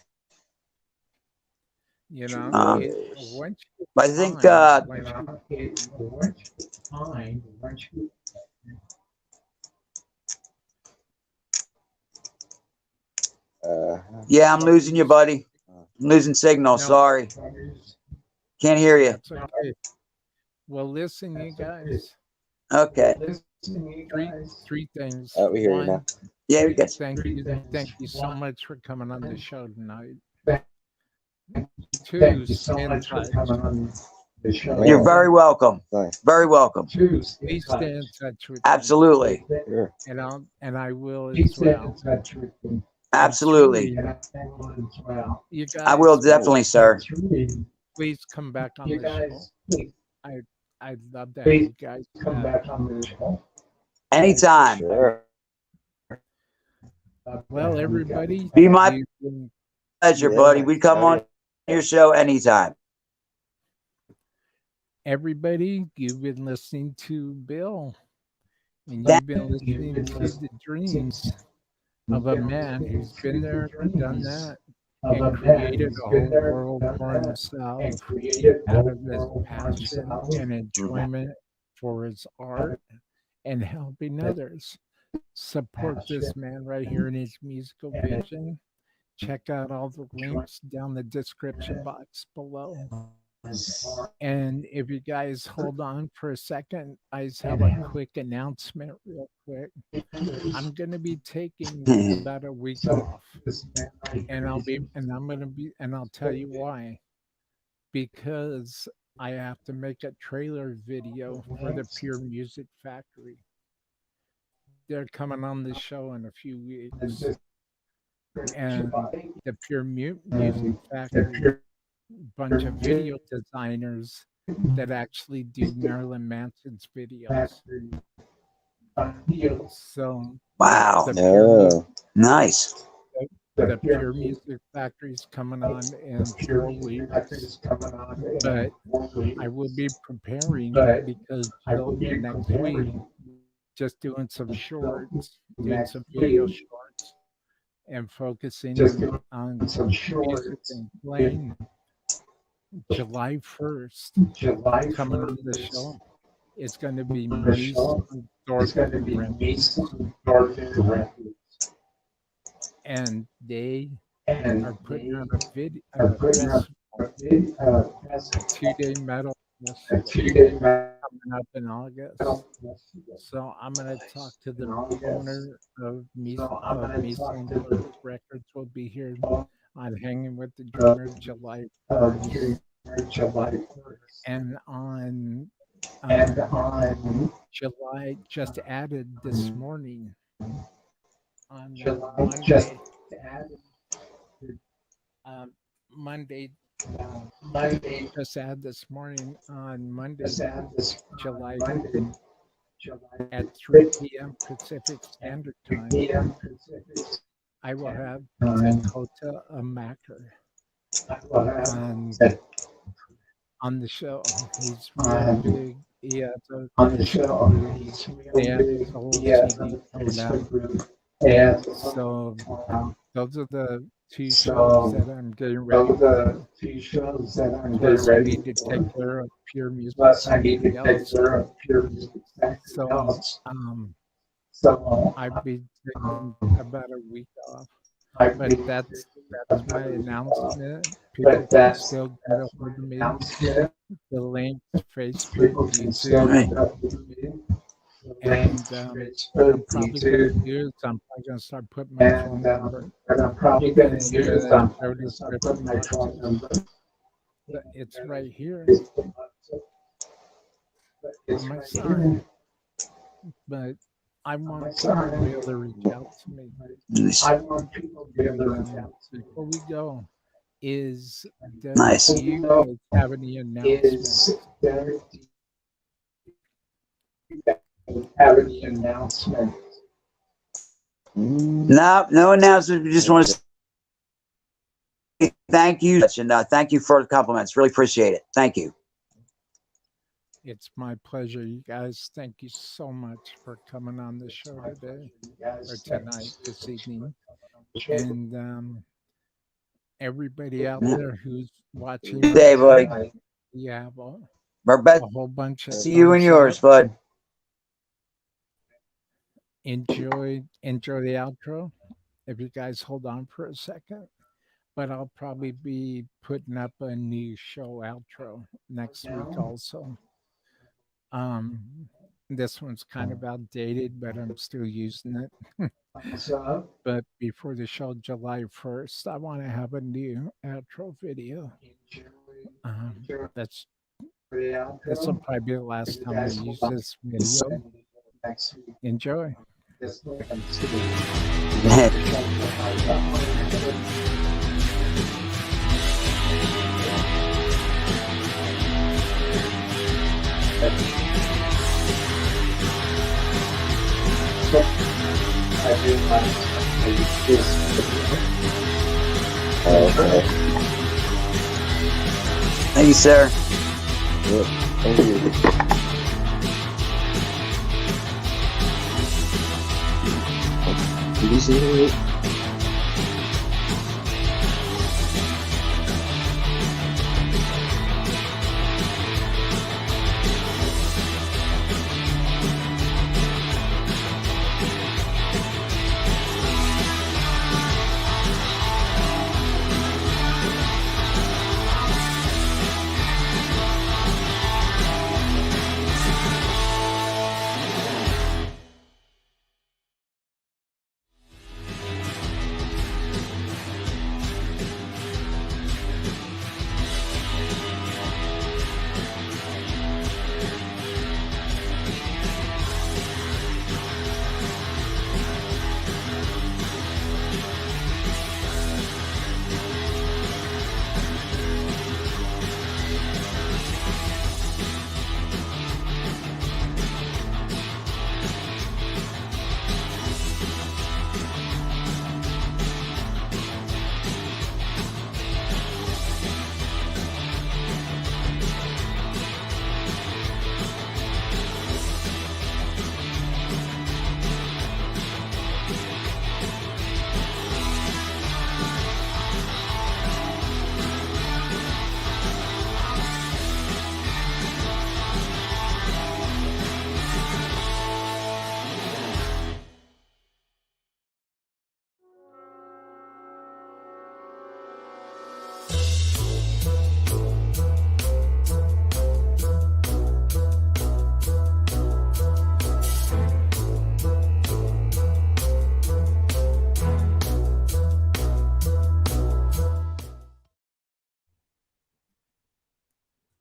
Speaker 1: Once you
Speaker 2: I think yeah, I'm losing you, buddy. I'm losing signal.
Speaker 1: No.
Speaker 2: Sorry, can't hear you.
Speaker 1: That's okay. Well, listen, you guys.
Speaker 2: Okay.
Speaker 1: Three things.
Speaker 3: Oh, we hear you
Speaker 1: One,
Speaker 3: now.
Speaker 2: Yeah, we got.
Speaker 1: thank you so much for coming on the show tonight. Two, stay in touch.
Speaker 2: You're very welcome.
Speaker 3: Thanks.
Speaker 2: Very welcome.
Speaker 1: Please stay in touch with me.
Speaker 2: Absolutely.
Speaker 3: Sure.
Speaker 1: And I will as well.
Speaker 2: Absolutely.
Speaker 1: You guys,
Speaker 2: I will definitely, sir.
Speaker 1: please come back on the show. I'd love to have you guys back.
Speaker 2: Anytime.
Speaker 3: Sure.
Speaker 1: Well, everybody,
Speaker 2: Be my
Speaker 1: you've been-
Speaker 2: pleasure,
Speaker 3: Yeah.
Speaker 2: buddy. We come on your show anytime.
Speaker 1: everybody, you've been listening to Bill, and you've been listening to the dreams of a man who's been there, done that, and created a whole world for himself out of his passion and enjoyment for his art and helping others. Support this man right here in his musical vision. Check out all the links down the description box below. And if you guys hold on for a second, I just have a quick announcement real quick. I'm going to be taking about a week off, and I'll tell you why. Because I have to make a trailer video for the Pure Music Factory. They're coming on the show in a few weeks. And the Pure Music Factory, bunch of video designers that actually do Marilyn Manson's videos. So
Speaker 2: Wow. Nice.
Speaker 1: The Pure Music Factory's coming on in 4 weeks, but I will be preparing because next week, just doing some shorts, doing some video shorts, and focusing on music and playing. July 1st, coming on the show, it's going to be Mace and they are putting on a festival, a 2-day metal festival coming up in August. So I'm going to talk to the owner of Measle Records. Will be here on Hanging with the Dreamer July 1st. And on July, just added this morning on Monday, just add this morning on Monday, July at 3 p.m. Pacific Standard Time. I will have Dakota Amaker on the show. He's real big Yeah, the
Speaker 5: on the
Speaker 1: two
Speaker 5: show.
Speaker 1: group,
Speaker 5: He's real
Speaker 1: they have
Speaker 5: big.
Speaker 1: this whole
Speaker 5: He has
Speaker 1: CD
Speaker 5: a
Speaker 1: coming out.
Speaker 5: Facebook group. And
Speaker 1: So those are the two shows
Speaker 5: so
Speaker 1: that I'm getting ready
Speaker 5: those are
Speaker 1: for.
Speaker 5: two shows that I'm getting
Speaker 1: Plus, I
Speaker 5: ready
Speaker 1: need to take
Speaker 5: for.
Speaker 1: care of Pure Music
Speaker 5: Plus, I need to
Speaker 1: Factory
Speaker 5: take
Speaker 1: else.
Speaker 5: care of Pure Music Factory
Speaker 1: So,
Speaker 5: else.
Speaker 1: um,
Speaker 5: So
Speaker 1: I've been taking about a week off,
Speaker 5: I've
Speaker 1: but
Speaker 5: been
Speaker 1: that's my
Speaker 5: about a week off.
Speaker 1: announcement. People
Speaker 5: But
Speaker 1: can still get a
Speaker 5: that's my
Speaker 1: hold of me.
Speaker 5: announcement.
Speaker 1: The links, Facebook,
Speaker 5: People can still
Speaker 1: YouTube,
Speaker 5: get up with me.
Speaker 1: and what I'm
Speaker 5: Facebook,
Speaker 1: probably going to
Speaker 5: YouTube,
Speaker 1: do is I'm probably going to start putting my
Speaker 5: and
Speaker 1: phone number
Speaker 5: what I'm probably going to
Speaker 1: in
Speaker 5: do is
Speaker 1: the
Speaker 5: I'm
Speaker 1: show
Speaker 5: going to start putting
Speaker 1: description
Speaker 5: my phone
Speaker 1: boxes.
Speaker 5: number.
Speaker 1: It's right here
Speaker 5: It's
Speaker 1: on my
Speaker 5: right
Speaker 1: sign,
Speaker 5: here.
Speaker 1: but I want people to be able to reach out to me.
Speaker 5: I want people to be able to reach
Speaker 1: And
Speaker 5: out to me.
Speaker 1: before we go, does
Speaker 2: Nice.
Speaker 1: you guys have any announcements?
Speaker 5: Is there, do you have any announcements?
Speaker 2: No announcement. We just want to say thank you, and thank you for the compliments. Really appreciate it. Thank you.
Speaker 1: It's my pleasure, you guys. Thank you so much for coming on the show today or tonight, this evening, and everybody out there who's watching right
Speaker 2: Hey,
Speaker 1: now.
Speaker 2: buddy.
Speaker 1: You have
Speaker 2: Our best.
Speaker 1: a whole bunch of
Speaker 2: See you and
Speaker 1: thumbs
Speaker 2: yours,
Speaker 1: up.
Speaker 2: bud.
Speaker 1: Enjoy the outro. If you guys hold on for a second, but I'll probably be putting up a new show outro next week also. This one's kind of outdated, but I'm still using it. But before the show, July 1st, I want to have a new outro video. This will probably be the last time I use this video. Enjoy.
Speaker 2: Thank you, sir.
Speaker 3: Thank you. Did you see it?